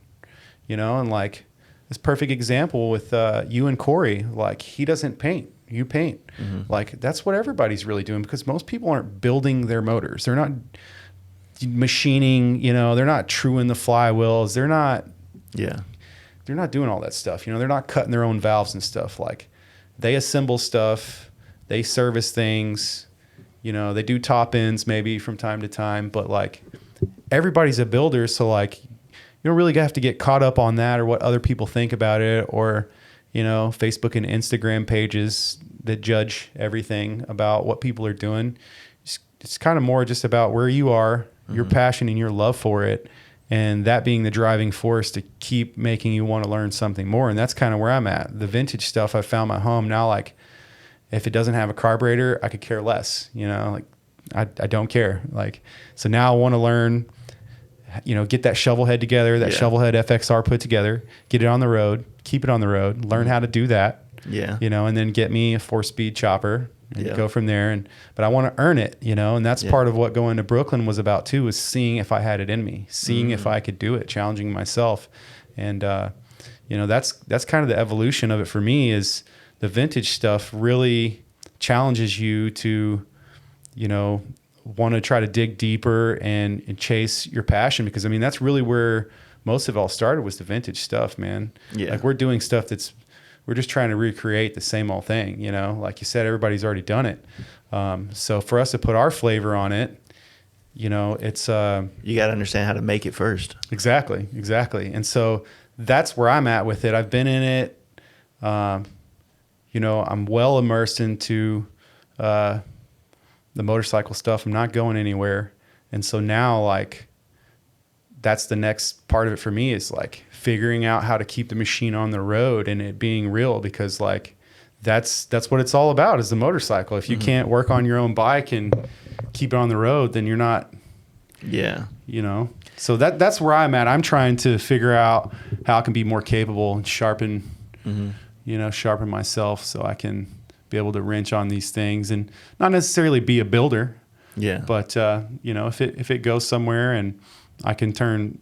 and like this perfect example with you and Corey, like he doesn't paint, you paint. Like that's what everybody's really doing, because most people aren't building their motors. They're not machining, they're not truing the flywheels. They're not doing all that stuff. They're not cutting their own valves and stuff. Like they assemble stuff, they service things, they do top ends maybe from time to time, but like everybody's a builder. So like, you don't really have to get caught up on that or what other people think about it, or, Facebook and Instagram pages that judge everything about what people are doing. It's kind of more just about where you are, your passion and your love for it. And that being the driving force to keep making you want to learn something more. And that's kind of where I'm at. The vintage stuff, I found my home. Now, like, if it doesn't have a carburetor, I could care less. Like, I don't care. Like, so now I want to learn, get that shovel head together, that shovel head FXR put together, get it on the road, keep it on the road, learn how to do that. And then get me a 4-speed chopper. And go from there. But I want to earn it, and that's part of what going to Brooklyn was about too, was seeing if I had it in me, seeing if I could do it, challenging myself. And, that's kind of the evolution of it for me. Is the vintage stuff really challenges you to, want to try to dig deeper and chase your passion, because that's really where most of it all started, was the vintage stuff, man. Like we're doing stuff we're just trying to recreate the same old thing, like you said, everybody's already done it. So for us to put our flavor on it, it's, you got to understand how to make it first. Exactly. And so that's where I'm at with it. I've been in it. I'm well immersed into, the motorcycle stuff. I'm not going anywhere. And so now, like, that's the next part of it for me, is like figuring out how to keep the machine on the road and it being real, because like that's what it's all about, is the motorcycle. If you can't work on your own bike and keep it on the road, then you're not, so that's where I'm at. I'm trying to figure out how I can be more capable and sharpen myself so I can be able to wrench on these things and not necessarily be a builder. But if it goes somewhere and I can turn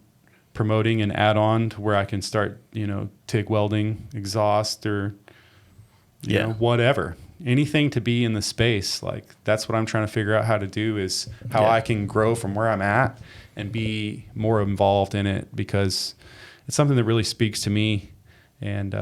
promoting and add on to where I can start, TIG welding, exhaust, or, whatever, anything to be in the space. Like that's what I'm trying to figure out how to do, is how I can grow from where I'm at and be more involved in it, because it's something that really speaks to me. And,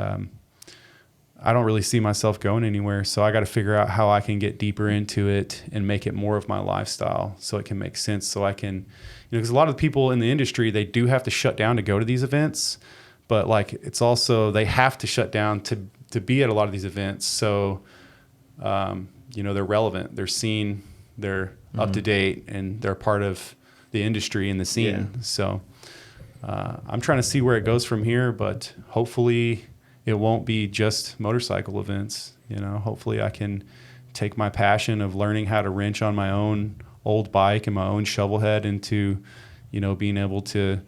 I don't really see myself going anywhere. So I got to figure out how I can get deeper into it and make it more of my lifestyle so it can make sense. So I can, because a lot of the people in the industry, they do have to shut down to go to these events, but like, it's also, they have to shut down to be at a lot of these events. So, they're relevant, they're seen, they're up to date, and they're part of the industry and the scene. Yeah. So I'm trying to see where it goes from here, but hopefully it won't be just motorcycle events. Hopefully I can take my passion of learning how to wrench on my own old bike and my own shovel head into, being able to,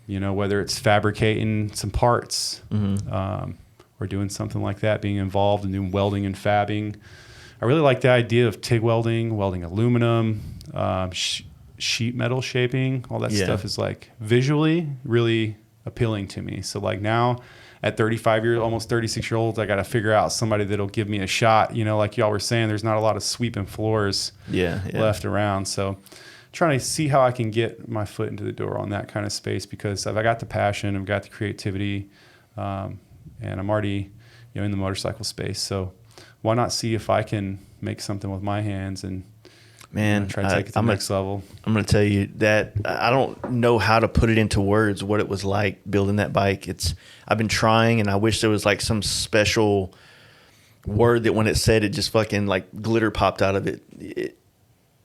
whether it's fabricating some parts or doing something like that, being involved in doing welding and fabbing. I really like the idea of TIG welding aluminum, sheet metal shaping. All that stuff is like visually really appealing to me. So like now at 35 years, almost 36 year olds, I got to figure out somebody that'll give me a shot. Like y'all were saying, there's not a lot of sweeping floors left around. So trying to see how I can get my foot into the door on that kind of space, because I've got the passion, I've got the creativity, and I'm already, in the motorcycle space. So why not see if I can make something with my hands and try to take it to the next level. I'm going to tell you that I don't know how to put it into words, what it was like building that bike. I've been trying, and I wish there was like some special word that when it said it just fucking like glitter popped out of it.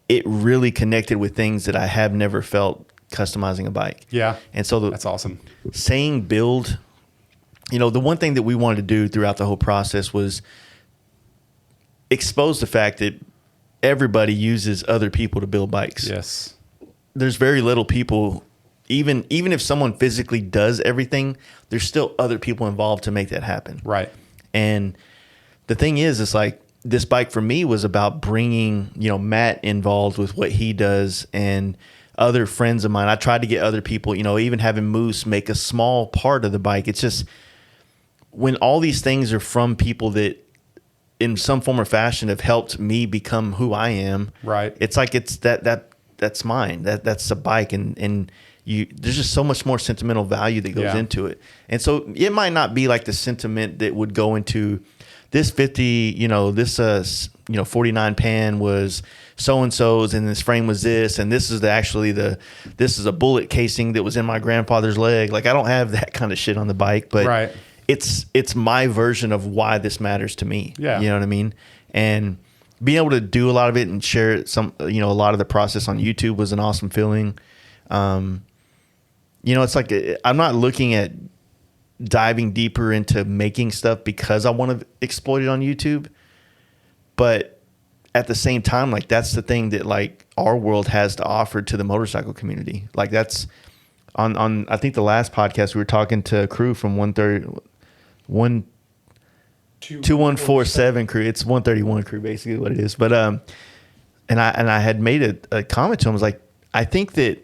It really connected with things that I have never felt customizing a bike. Yeah. And so that's awesome. Saying build, the one thing that we wanted to do throughout the whole process was expose the fact that everybody uses other people to build bikes. Yes. There's very little people, even if someone physically does everything, there's still other people involved to make that happen. Right. And the thing is, it's like this bike for me was about bringing, Matt involved with what he does and other friends of mine. I tried to get other people, even having Moose make a small part of the bike. It's just when all these things are from people that in some form or fashion have helped me become who I am. Right. It's like that's mine. That's a bike, and there's just so much more sentimental value that goes into it. And so it might not be like the sentiment that would go into this 50, this 49 pan was so and so's, and this frame was this, and this is this is a bullet casing that was in my grandfather's leg. Like I don't have that kind of shit on the bike, but right. It's my version of why this matters to me. Yeah. You know what I mean? And being able to do a lot of it and share a lot of the process on YouTube was an awesome feeling. It's like I'm not looking at diving deeper into making stuff because I want to exploit it on YouTube, but at the same time, like that's the thing that like our world has to offer to the motorcycle community. Like that's on I think the last podcast we were talking to a crew from 2147 crew. It's 131 crew, basically what it is. But and I had made a comment to him. I was like, I think that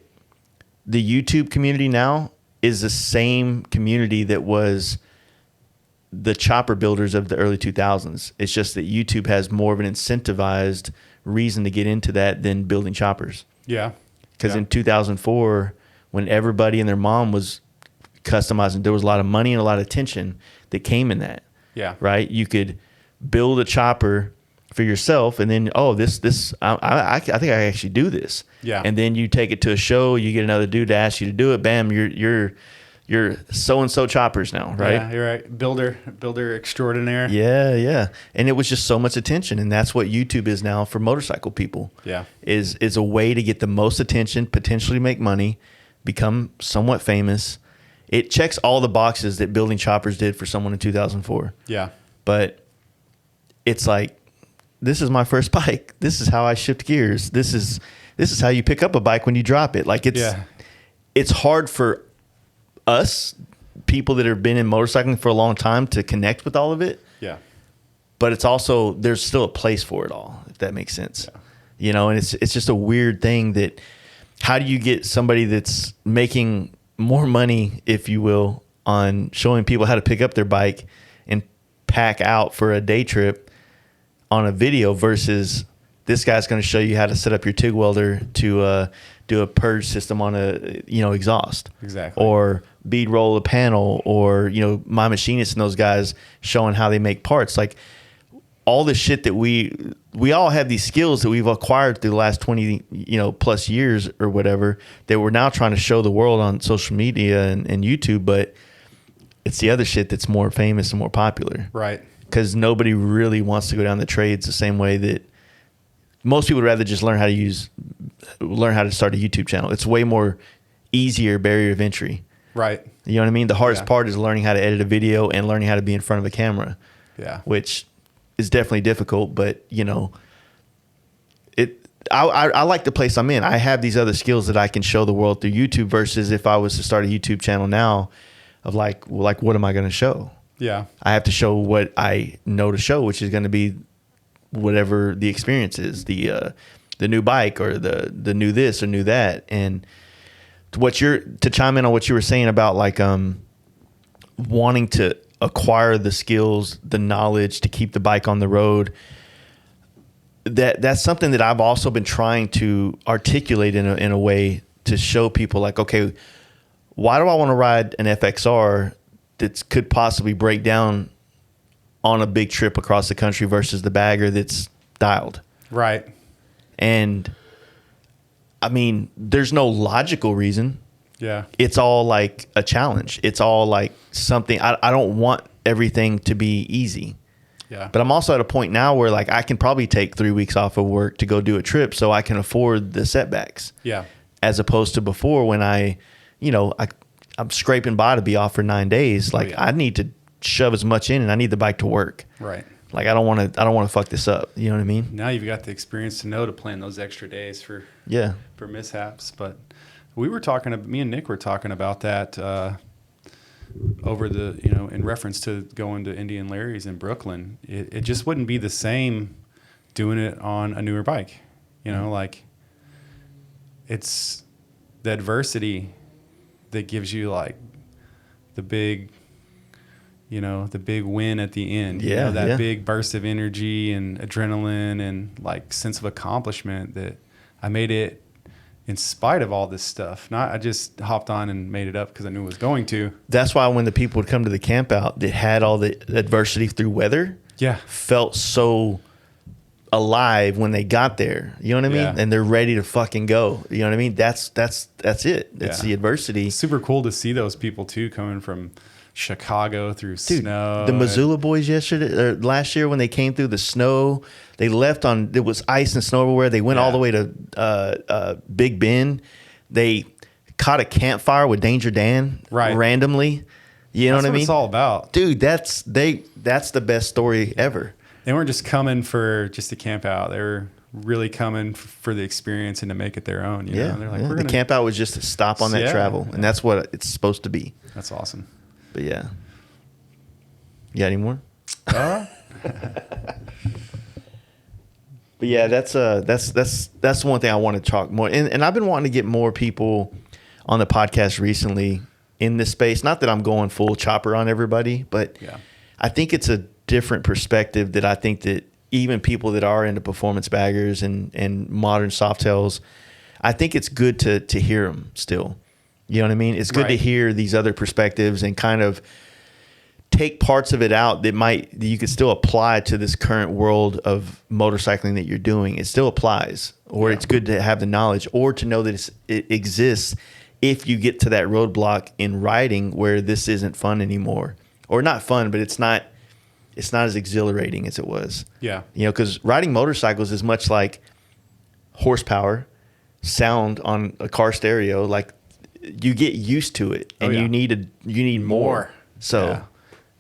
the YouTube community now is the same community that was the chopper builders of the early 2000s. It's just that YouTube has more of an incentivized reason to get into that than building choppers. Yeah. Because in 2004, when everybody and their mom was customizing, there was a lot of money and a lot of attention that came in that. Yeah. Right. You could build a chopper for yourself, and then I think I actually do this. Yeah. And then you take it to a show, you get another dude to ask you to do it. Bam, you're so and so choppers now, right? Yeah, you're right. Builder extraordinaire. Yeah, yeah. And it was just so much attention, and that's what YouTube is now for motorcycle people. Yeah. Is a way to get the most attention, potentially make money, become somewhat famous. It checks all the boxes that building choppers did for someone in 2004. Yeah. But it's like, this is my first bike. This is how I shift gears. This is how you pick up a bike when you drop it. Like it's hard for us, people that have been in motorcycling for a long time, to connect with all of it. Yeah. But it's also, there's still a place for it all, if that makes sense. Yeah. And it's just a weird thing that, how do you get somebody that's making more money, if you will, on showing people how to pick up their bike and pack out for a day trip on a video versus this guy's going to show you how to set up your TIG welder to do a purge system on a exhaust. Exactly. Or bead roll a panel, or my machinist and those guys showing how they make parts. Like all the shit that we all have, these skills that we've acquired through the last 20 plus years or whatever, that we're now trying to show the world on social media and YouTube, but it's the other shit that's more famous and more popular. Right. because nobody really wants to go down the trades the same way that most people would rather just learn how to start a YouTube channel. It's way more easier barrier of entry. Right. You know what I mean? The hardest part is learning how to edit a video and learning how to be in front of a camera. Yeah. Which is definitely difficult, but you know, I like the place I'm in. I have these other skills that I can show the world through YouTube versus if I was to start a YouTube channel now of like what am I going to show? Yeah. I have to show what I know to show, which is going to be whatever the experience is, the new bike or the new this or new that. And to chime in on what you were saying about like wanting to acquire the skills, the knowledge to keep the bike on the road. That's something that I've also been trying to articulate in a way to show people like, okay, why do I want to ride an FXR that could possibly break down on a big trip across the country versus the bagger that's dialed? Right. And I mean, there's no logical reason. Yeah. It's all like a challenge. It's all like something. I don't want everything to be easy. Yeah. But I'm also at a point now where like I can probably take 3 weeks off of work to go do a trip so I can afford the setbacks. Yeah. As opposed to before when I'm scraping by to be off for 9 days. Like I need to shove as much in and I need the bike to work. Right. Like I don't want to fuck this up. You know what I mean? Now you've got the experience to know to plan those extra days for mishaps. But me and Nick were talking about that over in reference to going to Indian Larry's in Brooklyn. It just wouldn't be the same doing it on a newer bike. Like it's the adversity that gives you like the big win at the end. That big burst of energy and adrenaline and like sense of accomplishment that I made it in spite of all this stuff. I just hopped on and made it up because I knew I was going to. That's why when the people would come to the camp out that had all the adversity through weather, felt so alive when they got there. You know what I mean? And they're ready to fucking go. You know what I mean? That's it. It's the adversity. It's super cool to see those people too, coming from Chicago through snow. The Missoula boys last year when they came through the snow, they left it was ice and snow everywhere. They went all the way to Big Bend. They caught a campfire with Danger Dan randomly. You know what I mean? That's what it's all about. Dude, that's the best story ever. They weren't just coming to camp out. They were really coming for the experience and to make it their own. They're like, the camp out was just a stop on that travel, and that's what it's supposed to be. That's awesome. But yeah. You got any more? But yeah, that's one thing I want to talk more. And I've been wanting to get more people on the podcast recently in this space. Not that I'm going full chopper on everybody, but I think it's a different perspective that I think that even people that are into performance baggers and modern softails, I think it's good to hear them still. You know what I mean? It's good to hear these other perspectives and kind of take parts of it out that you could still apply to this current world of motorcycling that you're doing. It still applies, or it's good to have the knowledge or to know that it exists if you get to that roadblock in riding where this isn't fun anymore, or not fun, but it's not as exhilarating as it was. Yeah. Because riding motorcycles is much like horsepower, sound on a car stereo. Like, you get used to it, and you need more. So,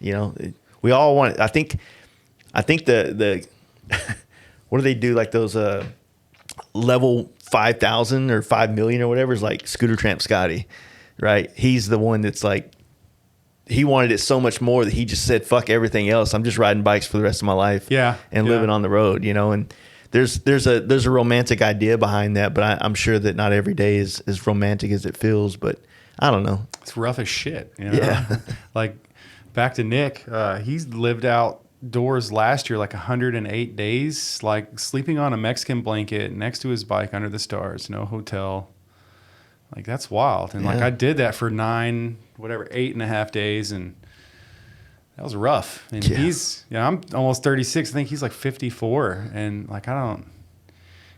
we all want it. I think the what do they do? Like those level 5,000 or 5 million or whatever is like Scooter Tramp Scotty, right? He's the one that's like, he wanted it so much more that he just said, fuck everything else. I'm just riding bikes for the rest of my life. And living on the road, and there's a romantic idea behind that, but I'm sure that not every day is as romantic as it feels, but I don't know. It's rough as shit. Like back to Nick, he's lived outdoors last year, like 108 days, like sleeping on a Mexican blanket next to his bike under the stars, no hotel. Like, that's wild. And like, I did that for 8.5 days. And that was rough. And he's, I'm almost 36. I think he's like 54. And like,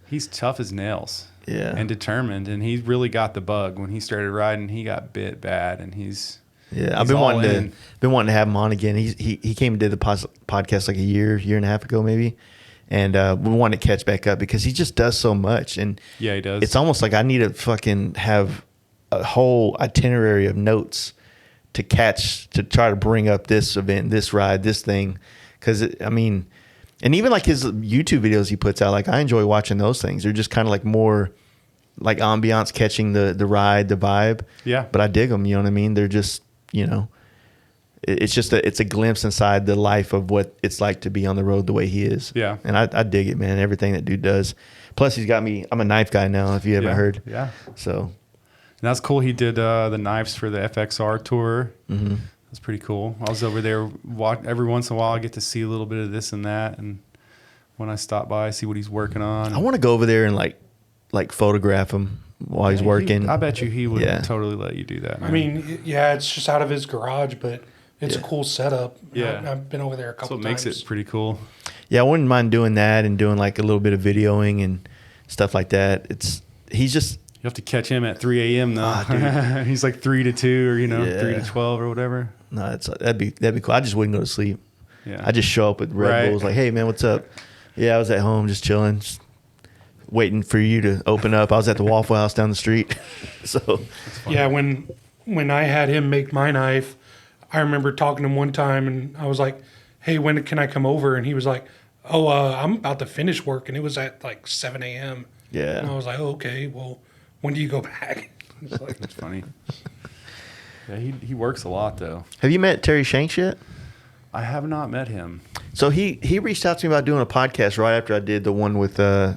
he's tough as nails. And determined. And he really got the bug when he started riding. He got bit bad. And he's Yeah, I've been wanting to have him on again. He came and did the podcast like a year and a half ago maybe, and we want to catch back up because he just does so much. And yeah, he does. It's almost like I need to fucking have a whole itinerary of notes to try to bring up this event, this ride, this thing, because I mean, and even like his YouTube videos he puts out, like I enjoy watching those things. They're just kind of like more like ambiance, catching the ride, the vibe. Yeah, but I dig them. You know what I mean? They're just, you know, it's a glimpse inside the life of what it's like to be on the road the way he is. Yeah. And I dig it, man. Everything that dude does. Plus he's got me, I'm a knife guy now, if you haven't heard. Yeah. So. And that's cool. He did the knives for the FXR tour. Mm-hmm. That's pretty cool. I was over there every once in a while. I get to see a little bit of this and that. And when I stop by, I see what he's working on. I want to go over there and like photograph him while he's working. I bet you he would totally let you do that, man. I mean, yeah, it's just out of his garage, but it's a cool setup. Yeah. I've been over there a couple times. That's what makes it pretty cool. Yeah, I wouldn't mind doing that and doing like a little bit of videoing and stuff like that. He's just... You have to catch him at 3 a.m. though. He's like 3 to 2 or 3 to 12 or whatever. No, that'd be cool. I just wouldn't go to sleep. Yeah. I just show up with Red Bulls like, hey man, what's up? Yeah, I was at home just chilling, just waiting for you to open up. I was at the Waffle House down the street. So yeah, when I had him make my knife, I remember talking to him one time and I was like, hey, when can I come over? And he was like, oh, I'm about to finish work. And it was at like 7 a.m. Yeah. And I was like, oh, okay, well, when do you go back? Like, that's funny. Yeah, he works a lot though. Have you met Terry Shanks yet? I have not met him. So he reached out to me about doing a podcast right after I did the one with we're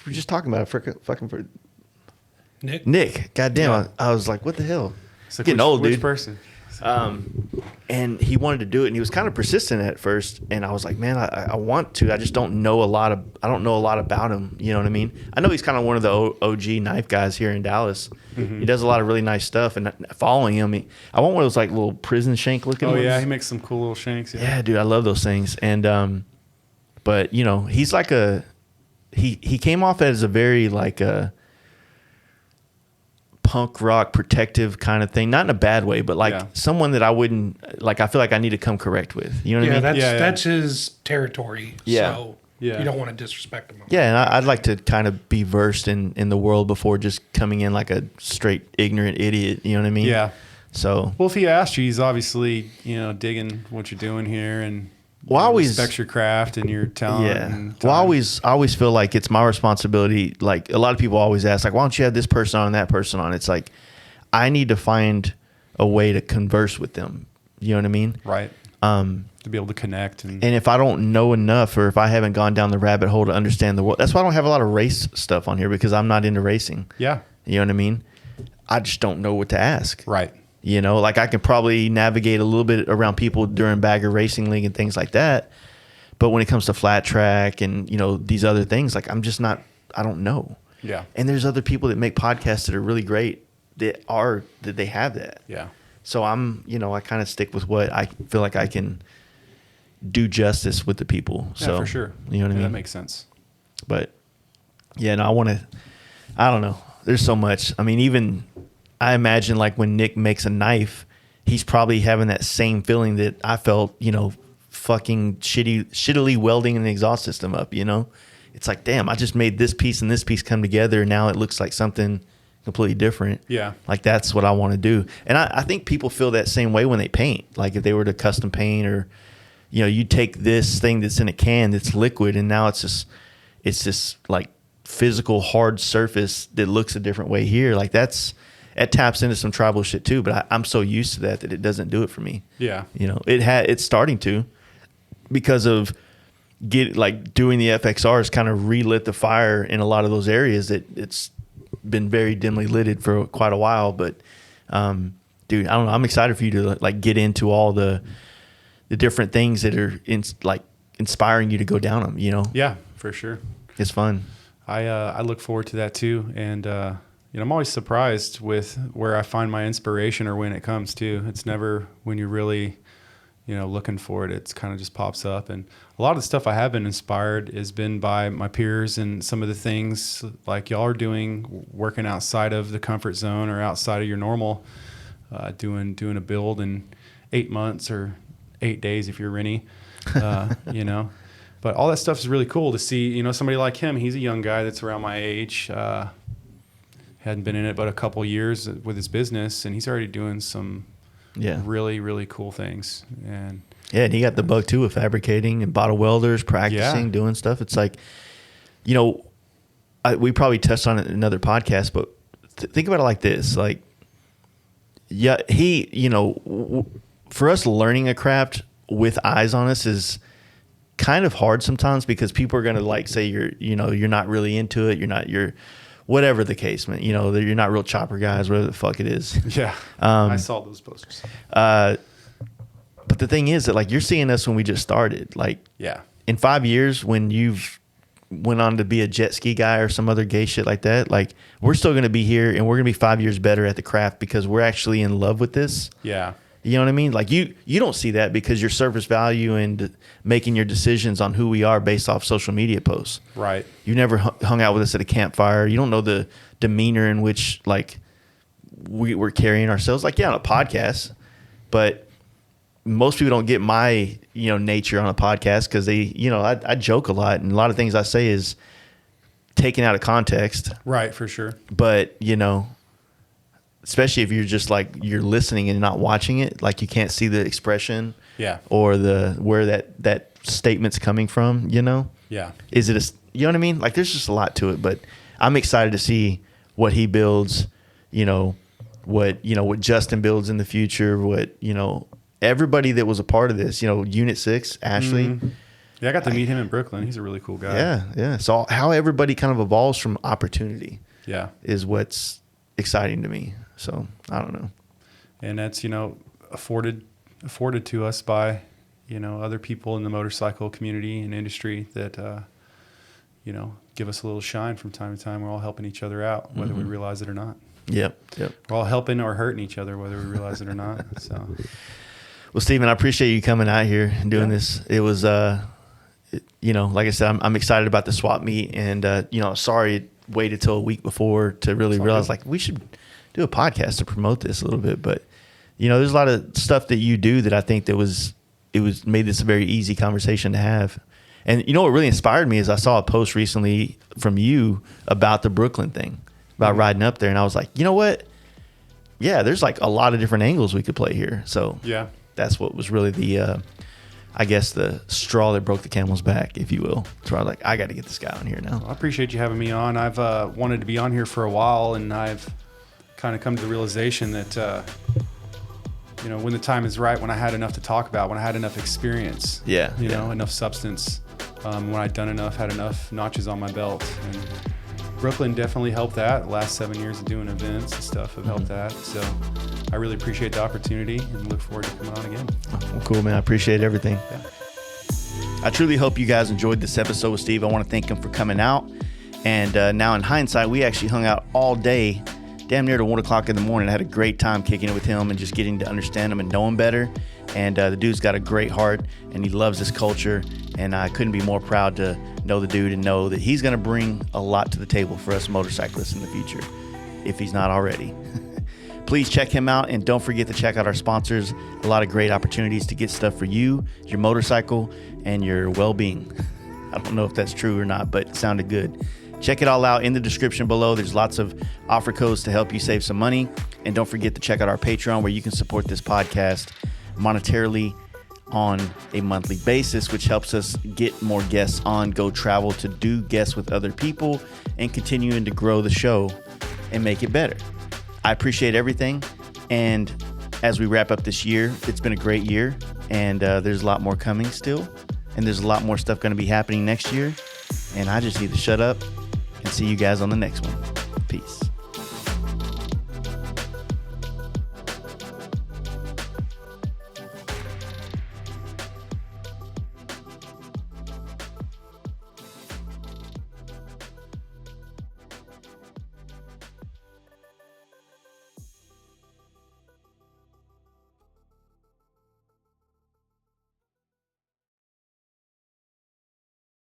just talking about it for Nick. Goddamn, yeah. I was like, what the hell? Like getting old, dude. Which person? And he wanted to do it, and he was kind of persistent at first. And I was like, man, I want to. I just don't know a lot about him. You know what I mean? I know he's kind of one of the OG knife guys here in Dallas. Mm-hmm. He does a lot of really nice stuff. And following him, I want one of those like little prison shank looking ones. Oh yeah, he makes some cool little shanks. Yeah, dude, I love those things. And but you know, he's like he came off as a very like a punk rock protective kind of thing, not in a bad way, but like someone that I wouldn't like. I feel like I need to come correct with. You know what I mean? That's his territory. Yeah. So you don't want to disrespect him. Yeah, and I'd like to kind of be versed in the world before just coming in like a straight ignorant idiot. You know what I mean? Yeah. So well, if he asked you, he's obviously digging what you're doing here and. Well, I always respects your craft and your talent. Yeah. And well, I always feel like it's my responsibility. Like a lot of people always ask, like, why don't you have this person on and that person on? It's like I need to find a way to converse with them. You know what I mean? Right. To be able to connect. And if I don't know enough, or if I haven't gone down the rabbit hole to understand the world, that's why I don't have a lot of race stuff on here, because I'm not into racing. Yeah. You know what I mean? I just don't know what to ask. Right. You know, like I can probably navigate a little bit around people during Bagger Racing League and things like that. But when it comes to flat track and, these other things, like I'm just not, I don't know. Yeah. And there's other people that make podcasts that are really great that they have that. Yeah. So I'm, I kind of stick with what I feel like I can do justice with the people. Yeah, so for sure. You know what I mean? That makes sense. But yeah, no, I don't know. There's so much. I mean, even I imagine like when Nick makes a knife, he's probably having that same feeling that I felt, fucking shittily welding an exhaust system up, It's like, damn, I just made this piece and this piece come together, and now it looks like something completely different. Yeah. Like that's what I want to do. And I think people feel that same way when they paint. Like if they were to custom paint, or, you take this thing that's in a can that's liquid, and now it's just like physical hard surface that looks a different way here. Like it taps into some tribal shit too, but I'm so used to that it doesn't do it for me. Yeah. It's starting to, because of doing the FXRs kind of relit the fire in a lot of those areas that it's been very dimly lit for quite a while. But, dude, I don't know. I'm excited for you to like get into all the different things that are inspiring you to go down them, Yeah, for sure. It's fun. I look forward to that too. And, I'm always surprised with where I find my inspiration or when it comes to. It's never when you're really looking for it, it's kind of just pops up. And a lot of the stuff I have been inspired has been by my peers and some of the things like y'all are doing, working outside of the comfort zone or outside of your normal, doing a build in 8 months or 8 days if you're Rennie, But all that stuff is really cool to see, somebody like him. He's a young guy that's around my age, hadn't been in it but a couple years with his business, and he's already doing some really, really cool things. And he got the bug too with fabricating and bottle welders, practicing, doing stuff. It's like, we probably touched on it in another podcast, but think about it like this. Like, for us learning a craft with eyes on us is kind of hard sometimes, because people are going to say you're not really into it. You're whatever the case, man. You're not real chopper guys, whatever the fuck it is. Yeah. I saw those posters. But the thing is that you're seeing us when we just started. In 5 years, when you've went on to be a jet ski guy or some other gay shit like that, we're still going to be here, and we're going to be 5 years better at the craft because we're actually in love with this. Yeah. You know what I mean? You don't see that because your surface value and making your decisions on who we are based off social media posts. Right. You never hung out with us at a campfire. You don't know the demeanor in which we're carrying ourselves. On a podcast, but most people don't get my nature on a podcast because they I joke a lot, and a lot of things I say is taken out of context. Right, for sure. But especially if you're just you're listening and not watching it, you can't see the expression, or where that statement's coming from. Is it you know what I mean? There's just a lot to it, but I'm excited to see what he builds. What Justin builds in the future. What everybody that was a part of this. Unit 6, Ashley. Mm-hmm. Yeah, I got to meet him in Brooklyn. He's a really cool guy. Yeah. So how everybody kind of evolves from opportunity. Yeah, is what's exciting to me. So I don't know. And that's, afforded to us by, other people in the motorcycle community and industry that, give us a little shine from time to time. We're all helping each other out, whether we realize it or not. Yep. We're all helping or hurting each other, whether we realize it or not. So, well, Steven, I appreciate you coming out here and doing this. It was, like I said, I'm excited about the swap meet, and, sorry it waited till a week before to really realize we should do a podcast to promote this a little bit. But, there's a lot of stuff that you do that I think it was made this a very easy conversation to have. And what really inspired me is I saw a post recently from you about the Brooklyn thing, about riding up there. And I was like, you know what? Yeah, there's a lot of different angles we could play here. So that's what was really the, I guess, the straw that broke the camel's back, if you will. So I was I got to get this guy on here now. Well, I appreciate you having me on. I've wanted to be on here for a while, and I've kind of come to the realization that, when the time is right, when I had enough to talk about, when I had enough experience, enough substance, when I'd done enough, had enough notches on my belt. And Brooklyn definitely helped that. The last 7 years of doing events and stuff have helped that. So I really appreciate the opportunity and look forward to coming on again. Well, cool, man. I appreciate everything. Yeah. I truly hope you guys enjoyed this episode with Steve. I want to thank him for coming out. And now in hindsight, we actually hung out all day, damn near to 1 o'clock in the morning. I had a great time kicking it with him and just getting to understand him and know him better. And the dude's got a great heart, and he loves this culture. And I couldn't be more proud to know the dude and know that he's going to bring a lot to the table for us motorcyclists in the future, if he's not already. Please check him out, and don't forget to check out our sponsors. A lot of great opportunities to get stuff for you, your motorcycle, and your well-being. I don't know if that's true or not, but it sounded good. Check it all out in the description below. There's lots of offer codes to help you save some money. And don't forget to check out our Patreon, where you can support this podcast monetarily on a monthly basis, which helps us get more guests on, go travel to do guests with other people, and continuing to grow the show and make it better. I appreciate everything. And as we wrap up this year, it's been a great year, and there's a lot more coming still. And there's a lot more stuff going to be happening next year. And I just need to shut up and see you guys on the next one. Peace.